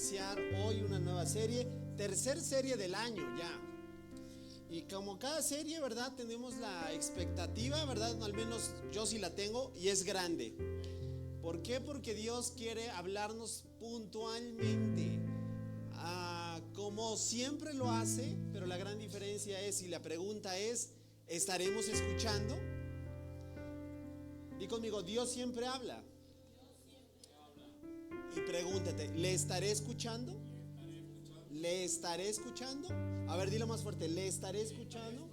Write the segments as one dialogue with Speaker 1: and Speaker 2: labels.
Speaker 1: iniciar hoy una nueva serie, tercer serie del año ya. Y como cada serie, ¿verdad? Tenemos la expectativa, ¿verdad? Al menos yo sí la tengo y es grande. ¿Por qué? Porque Dios quiere hablarnos puntualmente, como siempre lo hace, pero la gran diferencia es, y la pregunta es, ¿estaremos escuchando? Di conmigo, Dios siempre habla. Y pregúntate, ¿le estaré escuchando? ¿Le estaré escuchando? A ver, dilo más fuerte, ¿le estaré escuchando?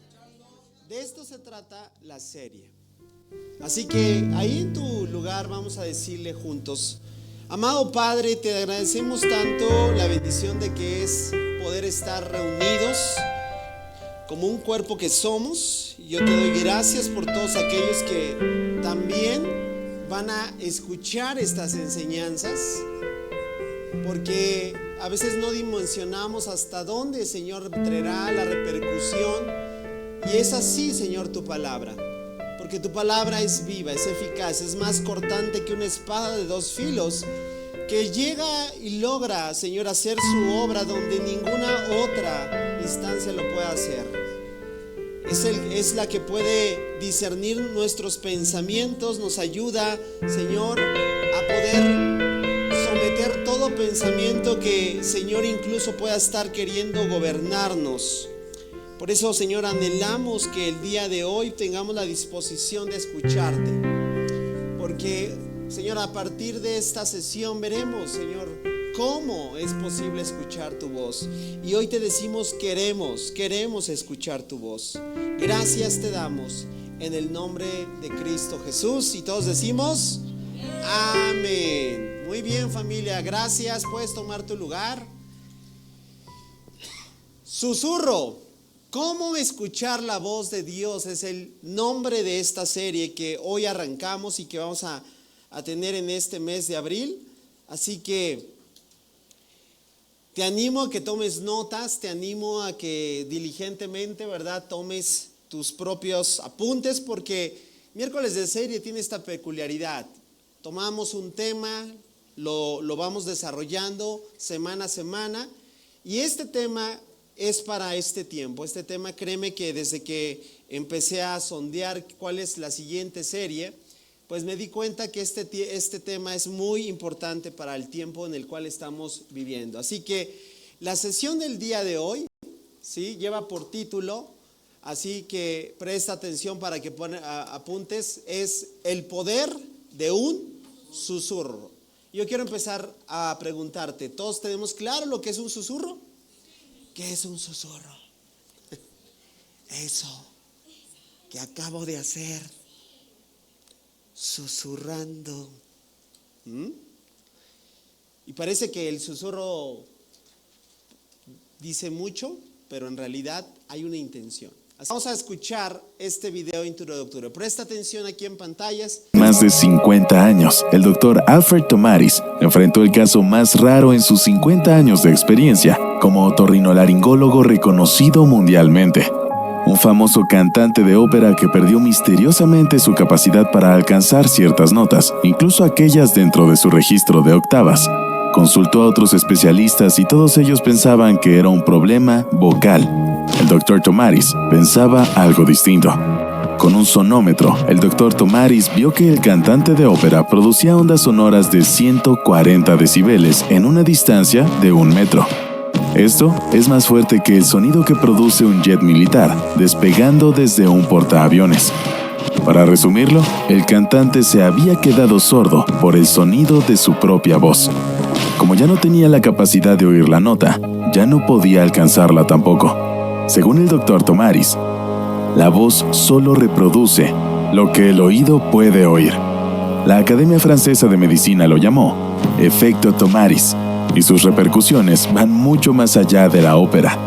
Speaker 1: De esto se trata la serie. Así que ahí en tu lugar vamos a decirle juntos: amado Padre, te agradecemos tanto la bendición de que es poder estar reunidos como un cuerpo que somos. Yo te doy gracias por todos aquellos que también van a escuchar estas enseñanzas, porque a veces no dimensionamos hasta dónde, Señor, traerá la repercusión. Y es así, Señor, tu palabra, porque tu palabra es viva, es eficaz, es más cortante que una espada de dos filos, que llega y logra, Señor, hacer su obra donde ninguna otra instancia lo pueda hacer. Es la que puede discernir nuestros pensamientos, nos ayuda, Señor, a poder someter todo pensamiento que, Señor, incluso pueda estar queriendo gobernarnos. Por eso, Señor, anhelamos que el día de hoy tengamos la disposición de escucharte, porque, Señor, a partir de esta sesión veremos, Señor, cómo es posible escuchar tu voz. Y hoy te decimos, queremos escuchar tu voz. Gracias te damos en el nombre de Cristo Jesús. Y todos decimos amén. Muy bien, familia, gracias. Puedes tomar tu lugar. Susurro, ¿cómo escuchar la voz de Dios? Es el nombre de esta serie que hoy arrancamos y que vamos a tener en este mes de abril. Así que te animo a que tomes notas, te animo a que diligentemente, ¿verdad?, tomes tus propios apuntes, porque miércoles de serie tiene esta peculiaridad. Tomamos un tema, lo vamos desarrollando semana a semana, y este tema es para este tiempo. Este tema, créeme que desde que empecé a sondear cuál es la siguiente serie, pues me di cuenta que este tema es muy importante para el tiempo en el cual estamos viviendo. Así que la sesión del día de hoy, ¿sí?, lleva por título, así que presta atención para que apuntes, es el poder de un susurro. Yo quiero empezar a preguntarte, ¿todos tenemos claro lo que es un susurro? ¿Qué es un susurro? Eso que acabo de hacer. Susurrando. Y parece que el susurro dice mucho, pero en realidad hay una intención. Vamos a escuchar este video introductorio. Presta atención aquí en pantallas.
Speaker 2: Más de 50 años, el doctor Alfred Tomaris enfrentó el caso más raro en sus 50 años de experiencia como otorrinolaringólogo reconocido mundialmente. Un famoso cantante de ópera que perdió misteriosamente su capacidad para alcanzar ciertas notas, incluso aquellas dentro de su registro de octavas. Consultó a otros especialistas y todos ellos pensaban que era un problema vocal. El Dr. Tomaris pensaba algo distinto. Con un sonómetro, el Dr. Tomaris vio que el cantante de ópera producía ondas sonoras de 140 decibeles en una distancia de 1 metro. Esto es más fuerte que el sonido que produce un jet militar despegando desde un portaaviones. Para resumirlo, el cantante se había quedado sordo por el sonido de su propia voz. Como ya no tenía la capacidad de oír la nota, ya no podía alcanzarla tampoco. Según el Dr. Tomaris, la voz solo reproduce lo que el oído puede oír. La Academia Francesa de Medicina lo llamó efecto Tomaris, y sus repercusiones van mucho más allá de la ópera.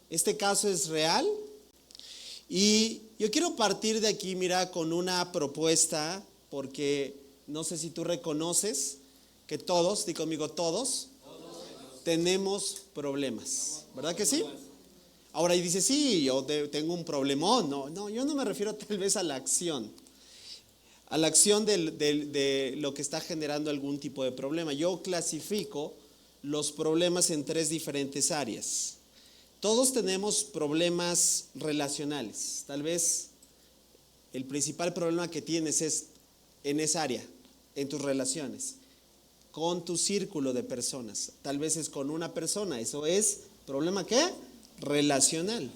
Speaker 1: Este caso es real y yo quiero partir de aquí, mira, con una propuesta, porque no sé si tú reconoces que todos, di conmigo, todos tenemos problemas, ¿verdad que sí? Ahora, y dice, sí, yo tengo un problemón. No, yo no me refiero tal vez a la acción. a la acción de lo que está generando algún tipo de problema. Yo clasifico los problemas en 3 diferentes áreas. Todos tenemos problemas relacionales. Tal vez el principal problema que tienes es en esa área, en tus relaciones, con tu círculo de personas. Tal vez es con una persona. Eso es problema ¿qué? Relacional.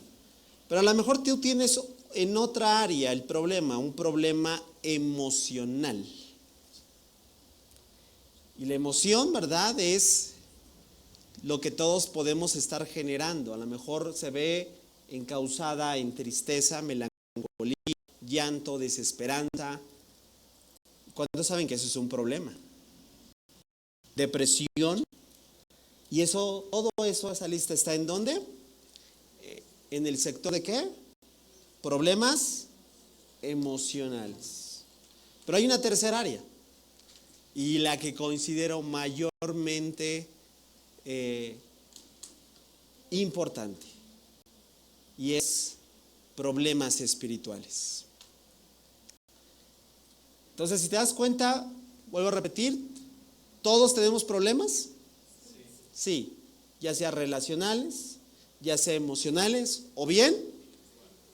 Speaker 1: Pero a lo mejor tú tienes en otra área el problema, un problema emocional. Y la emoción, ¿verdad?, es lo que todos podemos estar generando. A lo mejor se ve encausada en tristeza, melancolía, llanto, desesperanza. ¿Cuántos saben que eso es un problema? Depresión. Y eso, todo eso, esa lista está ¿en dónde? En el sector de ¿qué? Problemas emocionales. Pero hay una tercera área, y la que considero mayormente importante, y es problemas espirituales. Entonces, si te das cuenta, vuelvo a repetir, ¿todos tenemos problemas? Sí, ya sea relacionales, ya sea emocionales, o bien,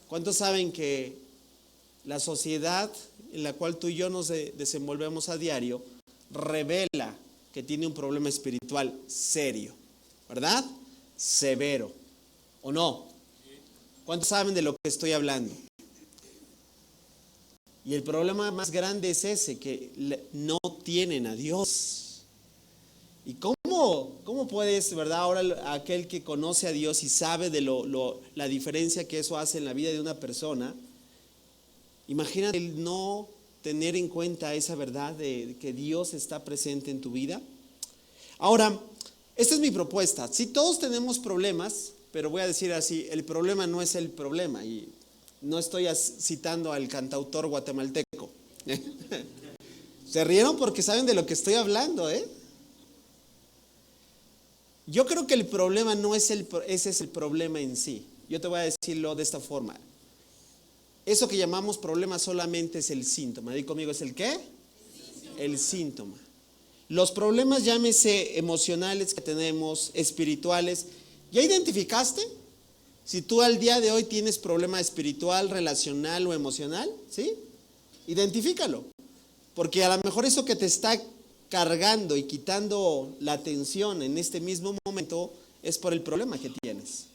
Speaker 1: ¿cuántos saben que la sociedad en la cual tú y yo nos desenvolvemos a diario revela que tiene un problema espiritual serio, ¿verdad? Severo, ¿o no? ¿Cuántos saben de lo que estoy hablando? Y el problema más grande es ese, que no tienen a Dios. ¿Y cómo puedes, verdad, ahora aquel que conoce a Dios y sabe de la diferencia que eso hace en la vida de una persona? Imagínate el no tener en cuenta esa verdad de que Dios está presente en tu vida. Ahora, esta es mi propuesta. Sí, todos tenemos problemas, pero voy a decir así, el problema no es el problema. Y no estoy citando al cantautor guatemalteco. Se rieron porque saben de lo que estoy hablando, ¿eh? Yo creo que el problema no es ese es el problema en sí. Yo te voy a decirlo de esta forma. Eso que llamamos problema solamente es el síntoma. Di conmigo, ¿es el qué? El síntoma. Los problemas, llámese emocionales que tenemos, espirituales, ¿ya identificaste? Si tú al día de hoy tienes problema espiritual, relacional o emocional, ¿sí? Identifícalo. Porque a lo mejor eso que te está cargando y quitando la atención en este mismo momento es por el problema que tienes.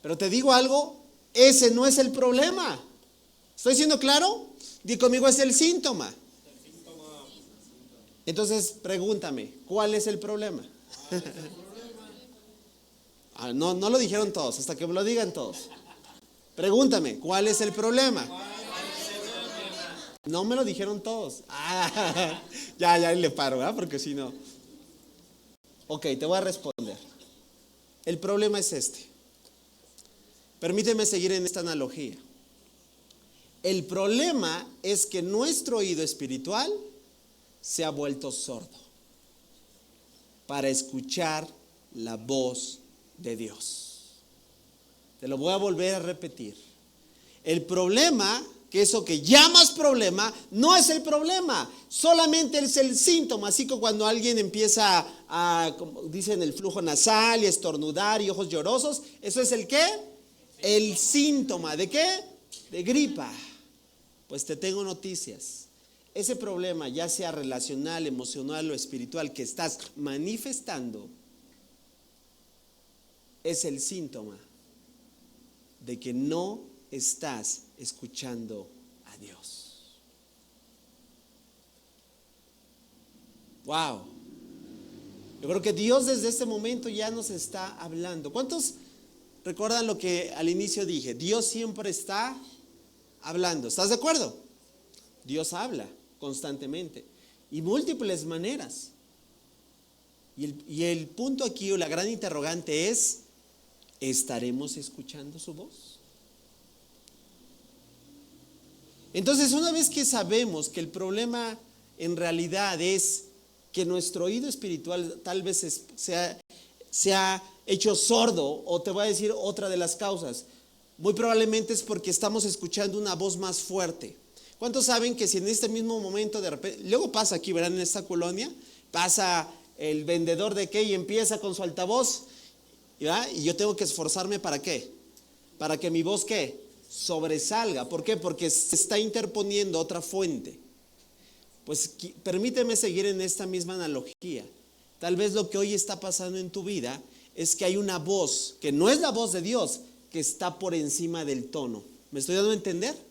Speaker 1: Pero te digo algo, ese no es el problema. ¿Estoy siendo claro? Di conmigo, es el síntoma. Entonces, pregúntame, ¿cuál es el problema? No lo dijeron todos, hasta que me lo digan todos. Pregúntame, ¿cuál es el problema? No me lo dijeron todos. Ya le paro, ¿verdad? Porque si no. Ok, te voy a responder. El problema es este. Permíteme seguir en esta analogía. El problema es que nuestro oído espiritual se ha vuelto sordo para escuchar la voz de Dios. Te lo voy a volver a repetir. El problema, que eso que llamas problema, no es el problema, solamente es el síntoma. Así que cuando alguien empieza como dicen, el flujo nasal y estornudar y ojos llorosos, ¿eso es el qué? El síntoma. ¿De qué? De gripa. Pues te tengo noticias. Ese problema, ya sea relacional, emocional o espiritual, que estás manifestando, es el síntoma de que no estás escuchando a Dios. Wow. Yo creo que Dios desde este momento ya nos está hablando. ¿Cuántos recuerdan lo que al inicio dije? Dios siempre está hablando. ¿Estás de acuerdo? Dios habla constantemente y múltiples maneras. Y el punto aquí, o la gran interrogante es, ¿estaremos escuchando su voz? Entonces, una vez que sabemos que el problema en realidad es que nuestro oído espiritual tal vez se ha hecho sordo, o te voy a decir otra de las causas, muy probablemente es porque estamos escuchando una voz más fuerte. ¿Cuántos saben que si en este mismo momento de repente, luego pasa aquí, verán, en esta colonia, pasa el vendedor de qué y empieza con su altavoz, ¿verdad? Y yo tengo que esforzarme ¿para qué? Para que mi voz ¿qué? Sobresalga. ¿Por qué? Porque se está interponiendo otra fuente. Pues permíteme seguir en esta misma analogía. Tal vez lo que hoy está pasando en tu vida es que hay una voz que no es la voz de Dios, que está por encima del tono. ¿Me estoy dando a entender?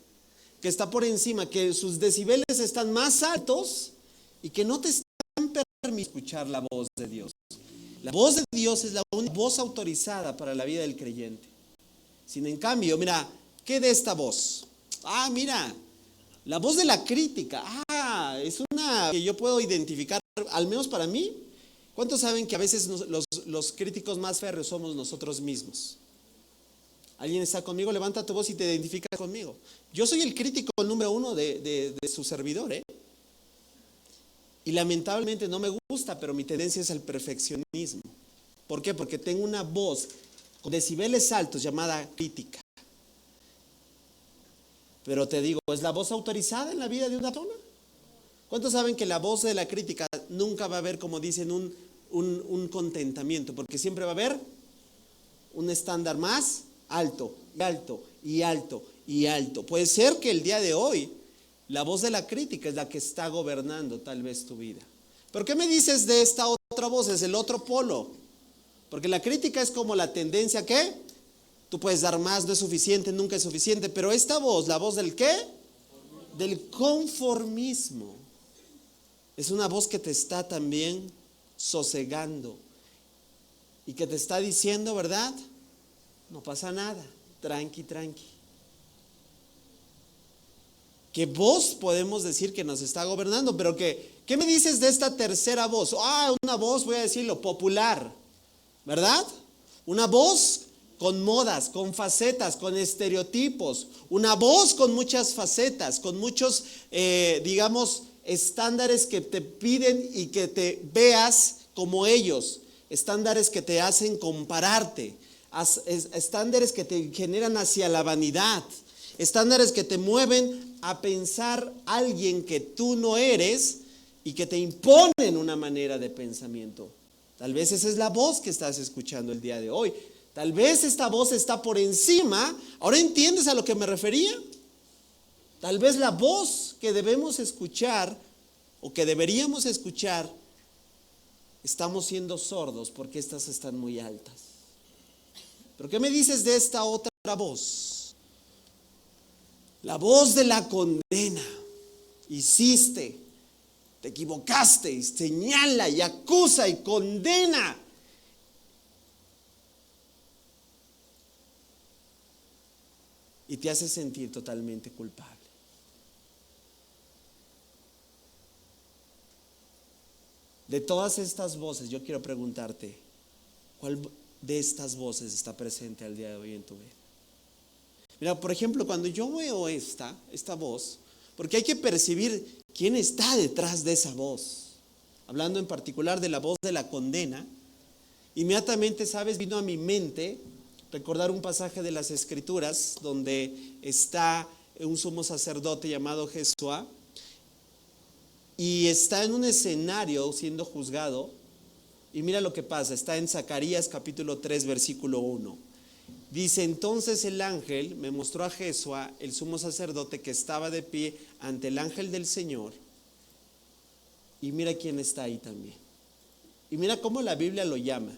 Speaker 1: Que está por encima, que sus decibeles están más altos y que no te están permitiendo escuchar la voz de Dios. La voz de Dios es la única voz autorizada para la vida del creyente. Sin en cambio, mira, ¿qué de esta voz? Mira, la voz de la crítica. Es una que yo puedo identificar, al menos para mí. ¿Cuántos saben que a veces los críticos más férreos somos nosotros mismos? ¿Alguien está conmigo? Levanta tu voz y te identifica conmigo. Yo soy el crítico número uno de su servidor, Y lamentablemente no me gusta, pero mi tendencia es al perfeccionismo. ¿Por qué? Porque tengo una voz con decibeles altos llamada crítica. Pero te digo, ¿es la voz autorizada en la vida de una persona? ¿Cuántos saben que la voz de la crítica nunca va a haber, como dicen, un contentamiento? Porque siempre va a haber un estándar más alto, y alto, y alto, y alto. Puede ser que el día de hoy la voz de la crítica es la que está gobernando tal vez tu vida. ¿Pero qué me dices de esta otra voz? Es el otro polo. Porque la crítica es como la tendencia que tú puedes dar más, no es suficiente, nunca es suficiente. Pero esta voz, la voz del ¿qué? Del conformismo. Es una voz que te está también sosegando y que te está diciendo, ¿verdad? No pasa nada, tranqui, tranqui. ¿Qué voz podemos decir que nos está gobernando? Pero ¿qué me dices de esta tercera voz? Una voz, voy a decirlo, popular, ¿verdad? Una voz con modas, con facetas, con estereotipos. Una voz con muchas facetas, con muchos, digamos, estándares que te piden y que te veas como ellos. Estándares que te hacen compararte. Estándares que te generan hacia la vanidad. Estándares que te mueven a pensar alguien que tú no eres y que te imponen una manera de pensamiento. Tal vez esa es la voz que estás escuchando el día de hoy. Tal vez esta voz está por encima. ¿Ahora entiendes a lo que me refería? Tal vez la voz que debemos escuchar o que deberíamos escuchar, estamos siendo sordos porque estas están muy altas. ¿Pero qué me dices de esta otra voz? La voz de la condena. Hiciste, te equivocaste, y señala y acusa y condena. Y te hace sentir totalmente culpable. De todas estas voces, yo quiero preguntarte, ¿cuál de estas voces está presente al día de hoy en tu vida? Mira, por ejemplo, cuando yo veo esta voz, porque hay que percibir quién está detrás de esa voz. Hablando en particular de la voz de la condena, inmediatamente, ¿sabes? Vino a mi mente recordar un pasaje de las Escrituras donde está un sumo sacerdote llamado Jesúa y está en un escenario siendo juzgado. Y mira lo que pasa, está en Zacarías capítulo 3 versículo 1. Dice: entonces el ángel me mostró a Jesúa, el sumo sacerdote, que estaba de pie ante el ángel del Señor. Y mira quién está ahí también. Y mira cómo la Biblia lo llama.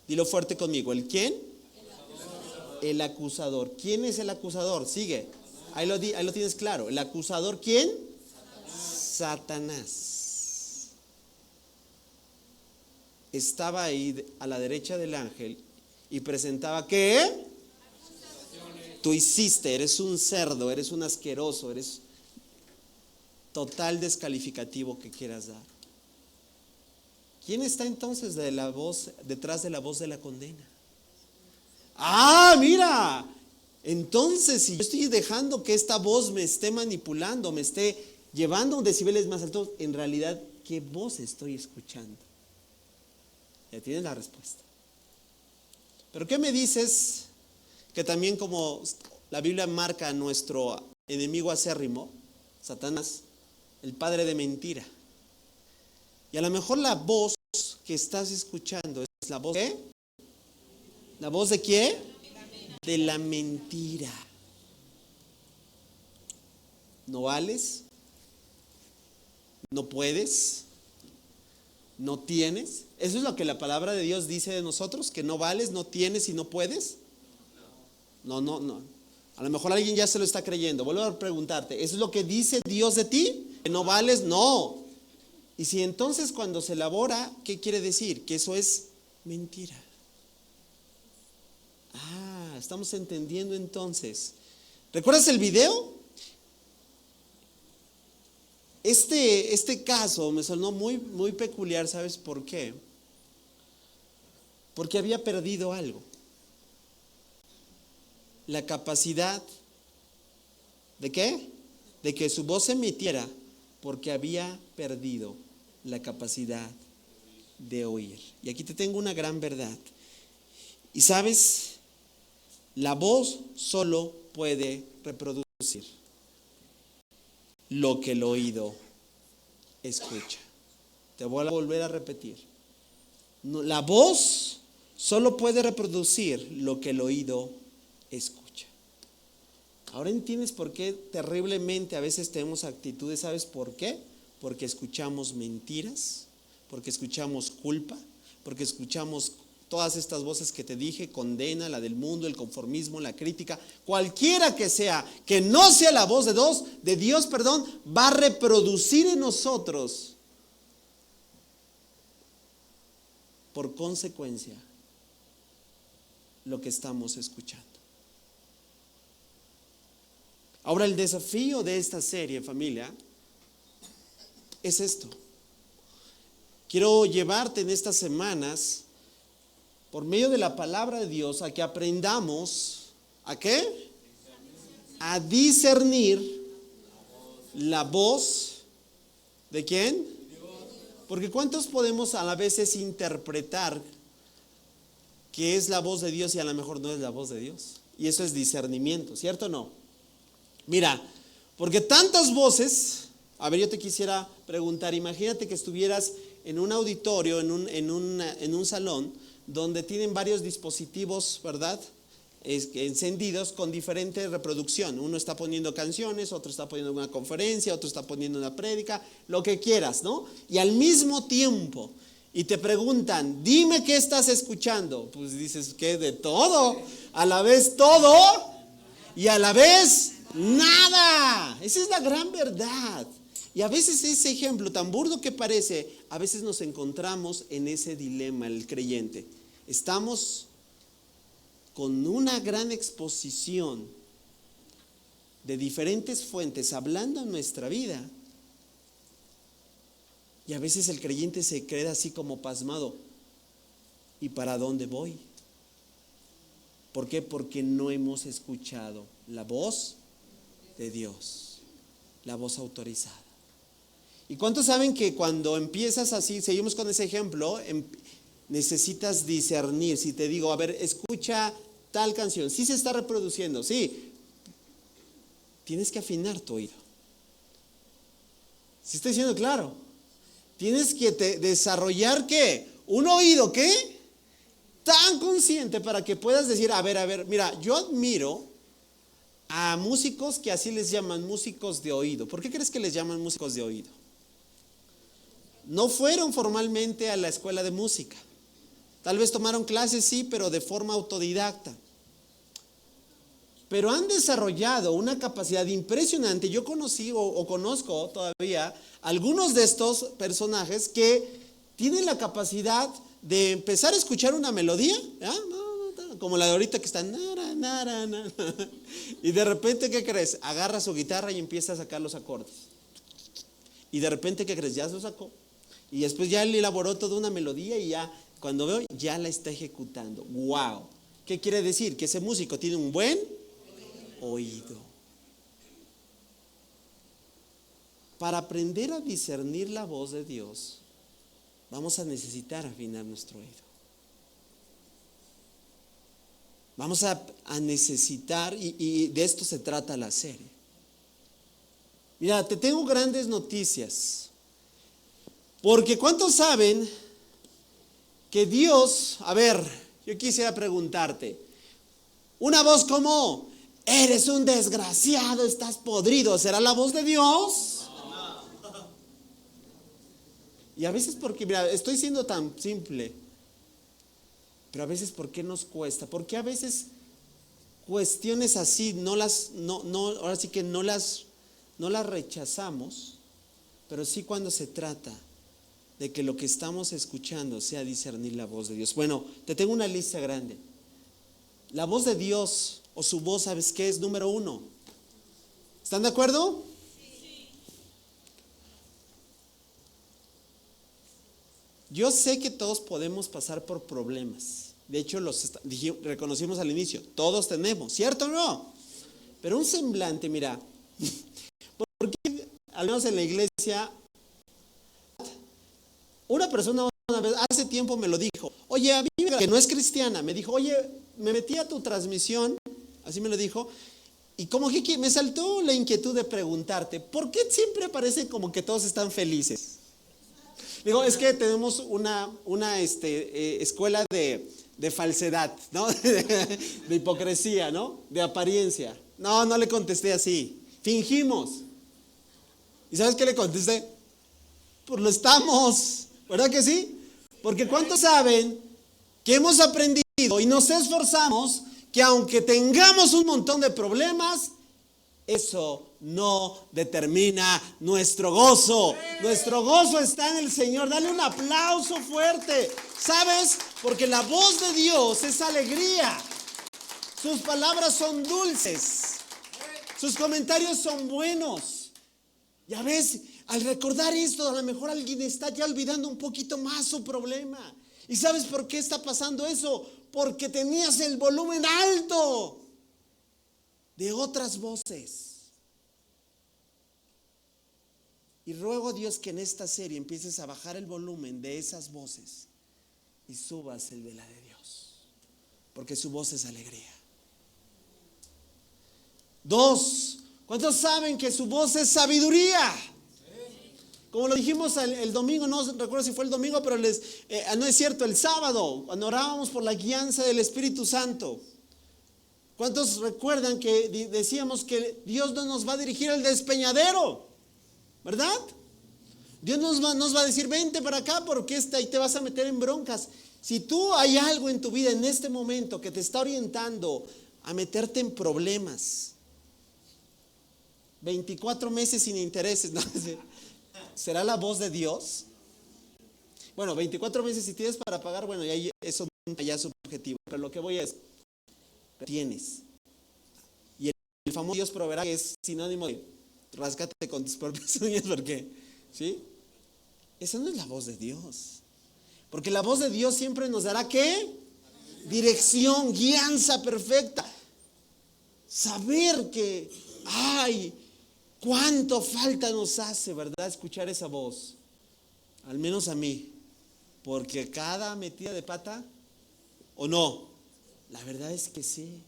Speaker 1: Dilo fuerte conmigo. ¿El quién? El acusador. ¿Quién es el acusador? Sigue. Ahí lo tienes claro. ¿El acusador quién? Satanás. Estaba ahí a la derecha del ángel y presentaba ¿qué? Tú hiciste, eres un cerdo, eres un asqueroso, eres total descalificativo que quieras dar. ¿Quién está entonces detrás de la voz de la condena? Mira, entonces si yo estoy dejando que esta voz me esté manipulando, me esté llevando a decibeles más altos, en realidad, ¿qué voz estoy escuchando? Ya tienes la respuesta. Pero ¿qué me dices? Que también como la Biblia marca a nuestro enemigo acérrimo, Satanás, el padre de mentira. Y a lo mejor la voz que estás escuchando es la voz ¿de? ¿La voz de qué? De la mentira. No vales, no puedes, no tienes. Eso es lo que la palabra de Dios dice de nosotros, que no vales, no tienes y no puedes. No. A lo mejor alguien ya se lo está creyendo. Vuelvo a preguntarte, ¿eso es lo que dice Dios de ti? ¿Que no vales? No. Y si entonces cuando se elabora, ¿qué quiere decir? Que eso es mentira. Estamos entendiendo entonces. ¿Recuerdas el video? Este caso me sonó muy, muy peculiar, ¿sabes por qué? Porque había perdido algo. La capacidad ¿de qué? De que su voz se emitiera, porque había perdido la capacidad de oír. Y aquí te tengo una gran verdad. Y sabes, la voz solo puede reproducir lo que el oído escucha. Te voy a volver a repetir. La voz solo puede reproducir lo que el oído escucha. Ahora entiendes por qué terriblemente a veces tenemos actitudes. ¿Sabes por qué? Porque escuchamos mentiras, porque escuchamos culpa, porque escuchamos todas estas voces que te dije, condena, la del mundo, el conformismo, la crítica, cualquiera que sea, que no sea la voz de Dios, va a reproducir en nosotros, por consecuencia, lo que estamos escuchando. Ahora el desafío de esta serie, familia, es esto. Quiero llevarte en estas semanas, por medio de la palabra de Dios, a que aprendamos, ¿a qué? A discernir la voz ¿de quién? Porque ¿cuántos podemos a la vez interpretar que es la voz de Dios y a lo mejor no es la voz de Dios? Y eso es discernimiento, ¿cierto o no? Mira, porque tantas voces, a ver, yo te quisiera preguntar, imagínate que estuvieras en un auditorio, en un salón, donde tienen varios dispositivos, ¿verdad? Encendidos con diferente reproducción. Uno está poniendo canciones, otro está poniendo una conferencia, otro está poniendo una prédica, lo que quieras, ¿no? Y al mismo tiempo, y te preguntan, dime qué estás escuchando. Pues dices, ¿qué? De todo, a la vez todo y a la vez nada. Esa es la gran verdad. Y a veces ese ejemplo, tan burdo que parece, a veces nos encontramos en ese dilema, el creyente. Estamos con una gran exposición de diferentes fuentes hablando en nuestra vida. Y a veces el creyente se queda así como pasmado. ¿Y para dónde voy? ¿Por qué? Porque no hemos escuchado la voz de Dios, la voz autorizada. ¿Y cuántos saben que cuando empiezas así, seguimos con ese ejemplo, necesitas discernir? Si te digo, a ver, escucha tal canción, sí se está reproduciendo, sí, tienes que afinar tu oído. ¿Sí estoy diciendo claro? Tienes que desarrollar, ¿qué? Un oído, ¿qué? Tan consciente para que puedas decir, a ver, mira, yo admiro a músicos que así les llaman músicos de oído. ¿Por qué crees que les llaman músicos de oído? No fueron formalmente a la escuela de música. Tal vez tomaron clases, sí, pero de forma autodidacta. Pero han desarrollado una capacidad impresionante. Yo conocí o conozco todavía algunos de estos personajes que tienen la capacidad de empezar a escuchar una melodía, ¿ya? Como la de ahorita que está y de repente, ¿qué crees? Agarra su guitarra y empieza a sacar los acordes. Y de repente, ¿qué crees? Ya se lo sacó. Y después ya él elaboró toda una melodía y ya, cuando veo, ya la está ejecutando. ¡Wow! ¿Qué quiere decir? Que ese músico tiene un buen oído. Para aprender a discernir la voz de Dios, vamos a necesitar afinar nuestro oído. Vamos a necesitar, y de esto se trata la serie. Mira, te tengo grandes noticias. Porque ¿cuántos saben que Dios, a ver, yo quisiera preguntarte, una voz como, eres un desgraciado, estás podrido, ¿será la voz de Dios? Y a veces porque, mira, estoy siendo tan simple, pero a veces ¿por qué nos cuesta? Porque a veces cuestiones así ahora sí que no las rechazamos, pero sí cuando se trata de que lo que estamos escuchando sea discernir la voz de Dios. Bueno, te tengo una lista grande. La voz de Dios o su voz, ¿sabes qué es? Número 1. ¿Están de acuerdo? Sí. Yo sé que todos podemos pasar por problemas. De hecho, reconocimos al inicio, todos tenemos, ¿cierto o no? Pero un semblante, mira, porque al menos en la iglesia, una persona una vez, hace tiempo me lo dijo, oye, a mí que no es cristiana, me dijo, oye, me metí a tu transmisión, así me lo dijo, y como que me saltó la inquietud de preguntarte, ¿por qué siempre parece como que todos están felices? Digo, es que tenemos una escuela de falsedad, ¿no? De hipocresía, ¿no? De apariencia. No le contesté así. Fingimos. ¿Y sabes qué le contesté? Pues lo estamos, ¿verdad que sí? Porque ¿cuántos saben que hemos aprendido y nos esforzamos que aunque tengamos un montón de problemas, eso no determina nuestro gozo? Nuestro gozo está en el Señor. Dale un aplauso fuerte. ¿Sabes? Porque la voz de Dios es alegría. Sus palabras son dulces. Sus comentarios son buenos. Ya ves, al recordar esto, a lo mejor alguien está ya olvidando un poquito más su problema. ¿Y sabes por qué está pasando eso? Porque tenías el volumen alto de otras voces. Y ruego a Dios que en esta serie empieces a bajar el volumen de esas voces y subas el de la de Dios, porque su voz es alegría. 2, ¿cuántos saben que su voz es sabiduría? Como lo dijimos el domingo, no recuerdo si fue el domingo, pero no es cierto, el sábado, cuando orábamos por la guianza del Espíritu Santo. ¿Cuántos recuerdan que decíamos que Dios no nos va a dirigir al despeñadero? ¿Verdad? Dios nos va a decir, vente para acá porque ahí te vas a meter en broncas. Si tú hay algo en tu vida en este momento que te está orientando a meterte en problemas, 24 meses sin intereses, ¿no? ¿Será la voz de Dios? Bueno, 24 meses si tienes para pagar, bueno, ya eso ya es subjetivo, pero lo que voy es, tienes. Y el famoso Dios proveerá, que es sinónimo de ráscate con tus propias uñas, porque, ¿sí? Esa no es la voz de Dios. Porque la voz de Dios siempre nos dará, ¿qué? Dirección, guianza perfecta. Saber que, cuánto falta nos hace, ¿verdad? Escuchar esa voz. Al menos a mí. Porque cada metida de pata, ¿o no? La verdad es que sí.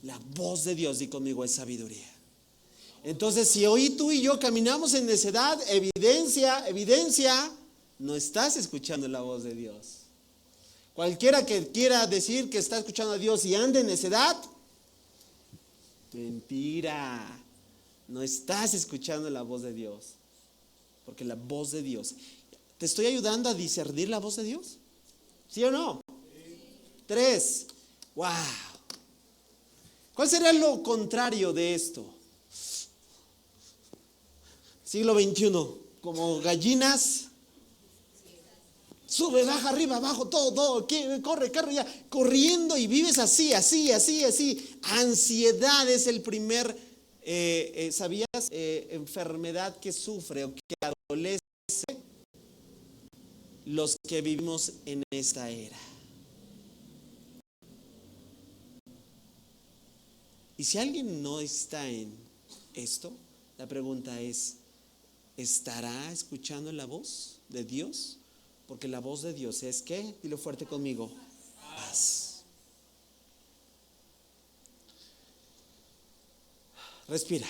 Speaker 1: La voz de Dios, di conmigo, es sabiduría. Entonces, si hoy tú y yo caminamos en necedad, evidencia, no estás escuchando la voz de Dios. Cualquiera que quiera decir que está escuchando a Dios y ande en necedad, mentira. No estás escuchando la voz de Dios. Porque la voz de Dios, ¿te estoy ayudando a discernir la voz de Dios? ¿Sí o no? 3, wow. ¿Cuál sería lo contrario de esto? Siglo XXI, como gallinas, sube, baja, arriba, abajo, todo, corre, ya, corriendo y vives así. Ansiedad es el primer, ¿sabías? Enfermedad que sufre o que adolece los que vivimos en esta era. Y si alguien no está en esto, la pregunta es, ¿estará escuchando la voz de Dios? Porque la voz de Dios es, ¿qué? Dilo fuerte conmigo. paz. Respira.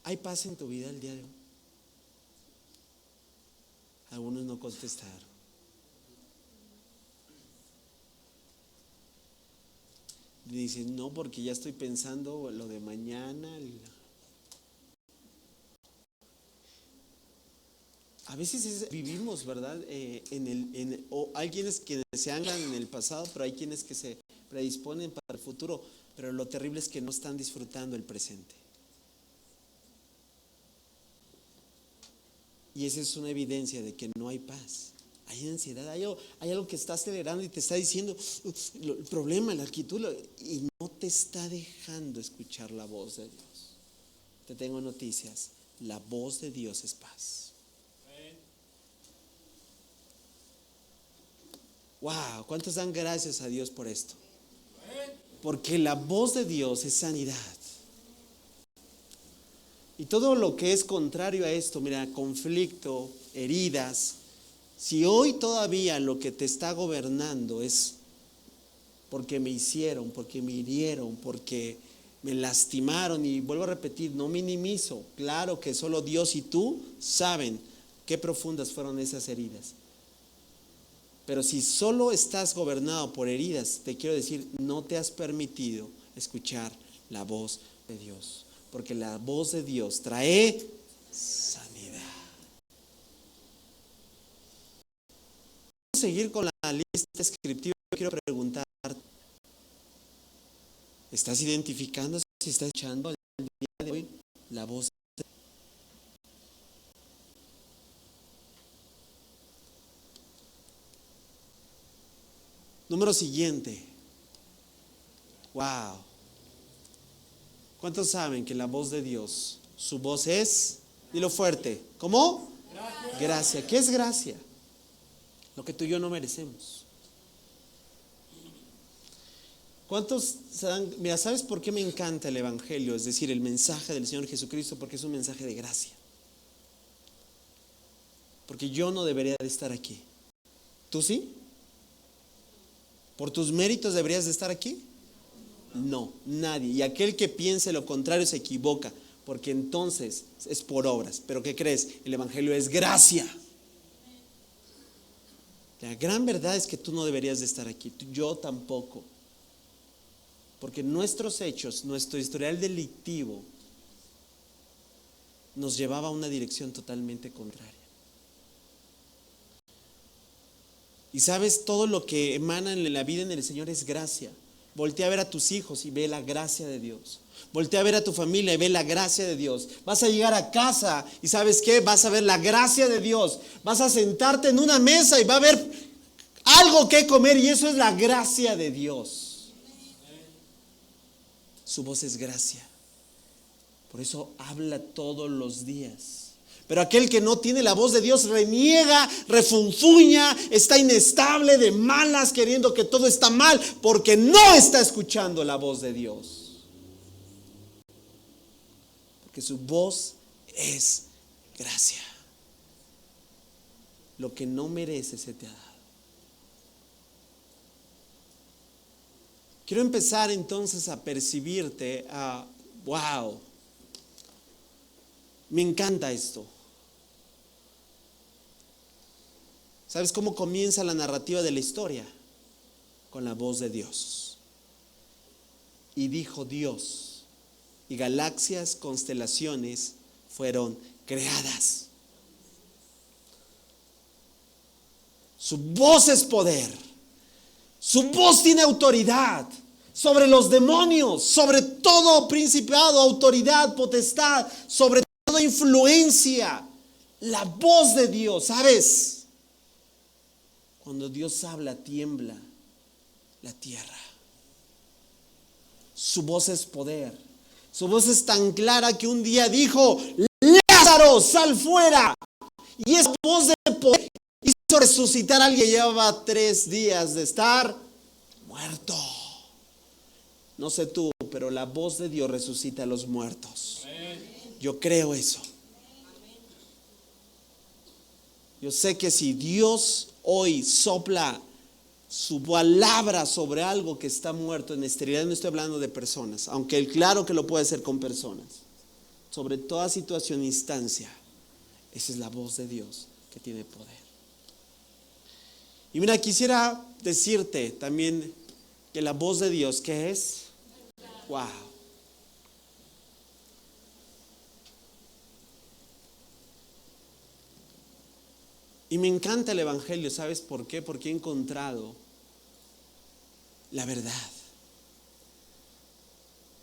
Speaker 1: ¿Hay paz en tu vida el día de hoy? Algunos no contestaron. Dicen, no, porque ya estoy pensando lo de mañana. A veces vivimos, ¿verdad? O hay quienes que se anclan en el pasado, pero hay quienes que se predisponen para el futuro. Pero lo terrible es que no están disfrutando el presente. Y esa es una evidencia de que no hay paz. Hay ansiedad, hay algo que está acelerando y te está diciendo el problema, la actitud, y no te está dejando escuchar la voz de Dios. Te tengo noticias, la voz de Dios es paz. Wow, ¿cuántos dan gracias a Dios por esto? Porque la voz de Dios es sanidad. Y todo lo que es contrario a esto, mira, conflicto, heridas, si hoy todavía lo que te está gobernando es porque me hicieron, porque me hirieron, porque me lastimaron, y vuelvo a repetir, no minimizo, claro que solo Dios y tú saben qué profundas fueron esas heridas. Pero si solo estás gobernado por heridas, te quiero decir, no te has permitido escuchar la voz de Dios. Porque la voz de Dios trae sanidad. Vamos a seguir con la lista descriptiva. Quiero preguntarte, ¿estás identificando si estás escuchando el día de hoy la voz de Dios? Número siguiente. Wow. ¿Cuántos saben que la voz de Dios, su voz es, dilo fuerte, ¿cómo? Gracia. ¿Qué es gracia? Lo que tú y yo no merecemos. ¿Cuántos saben? Mira, ¿sabes por qué me encanta el Evangelio? Es decir, el mensaje del Señor Jesucristo, porque es un mensaje de gracia. Porque yo no debería de estar aquí. ¿Tú sí? ¿Por tus méritos deberías de estar aquí? No, nadie. Y aquel que piense lo contrario se equivoca, porque entonces es por obras. Pero ¿qué crees? El Evangelio es gracia. La gran verdad es que tú no deberías de estar aquí, yo tampoco. Porque nuestros hechos, nuestro historial delictivo nos llevaba a una dirección totalmente contraria. Y sabes, todo lo que emana en la vida en el Señor es gracia. Voltea a ver a tus hijos y ve la gracia de Dios. Voltea a ver a tu familia y ve la gracia de Dios. Vas a llegar a casa y ¿sabes qué? Vas a ver la gracia de Dios. Vas a sentarte en una mesa y va a haber algo que comer, y eso es la gracia de Dios. Su voz es gracia. Por eso habla todos los días. Pero aquel que no tiene la voz de Dios reniega, refunfuña, está inestable, de malas, queriendo que todo está mal, porque no está escuchando la voz de Dios. Porque su voz es gracia. Lo que no mereces se te ha dado. Quiero empezar entonces a percibirte, wow, me encanta esto. ¿Sabes cómo comienza la narrativa de la historia? Con la voz de Dios. Y dijo Dios, y galaxias, constelaciones fueron creadas. Su voz es poder. Su voz tiene autoridad sobre los demonios, sobre todo principado, autoridad, potestad, sobre toda influencia. La voz de Dios, ¿sabes? Cuando Dios habla, tiembla la tierra. Su voz es poder. Su voz es tan clara que un día dijo: Lázaro, sal fuera. Y esa voz de poder hizo resucitar a alguien que llevaba 3 días de estar muerto. No sé tú, pero la voz de Dios resucita a los muertos. Yo creo eso. Yo sé que si Dios hoy sopla su palabra sobre algo que está muerto en esterilidad, no estoy hablando de personas, aunque claro que lo puede hacer con personas, sobre toda situación e instancia, esa es la voz de Dios que tiene poder. Y mira, quisiera decirte también que la voz de Dios, ¿qué es? Wow. Y me encanta el Evangelio, ¿sabes por qué? Porque he encontrado la verdad.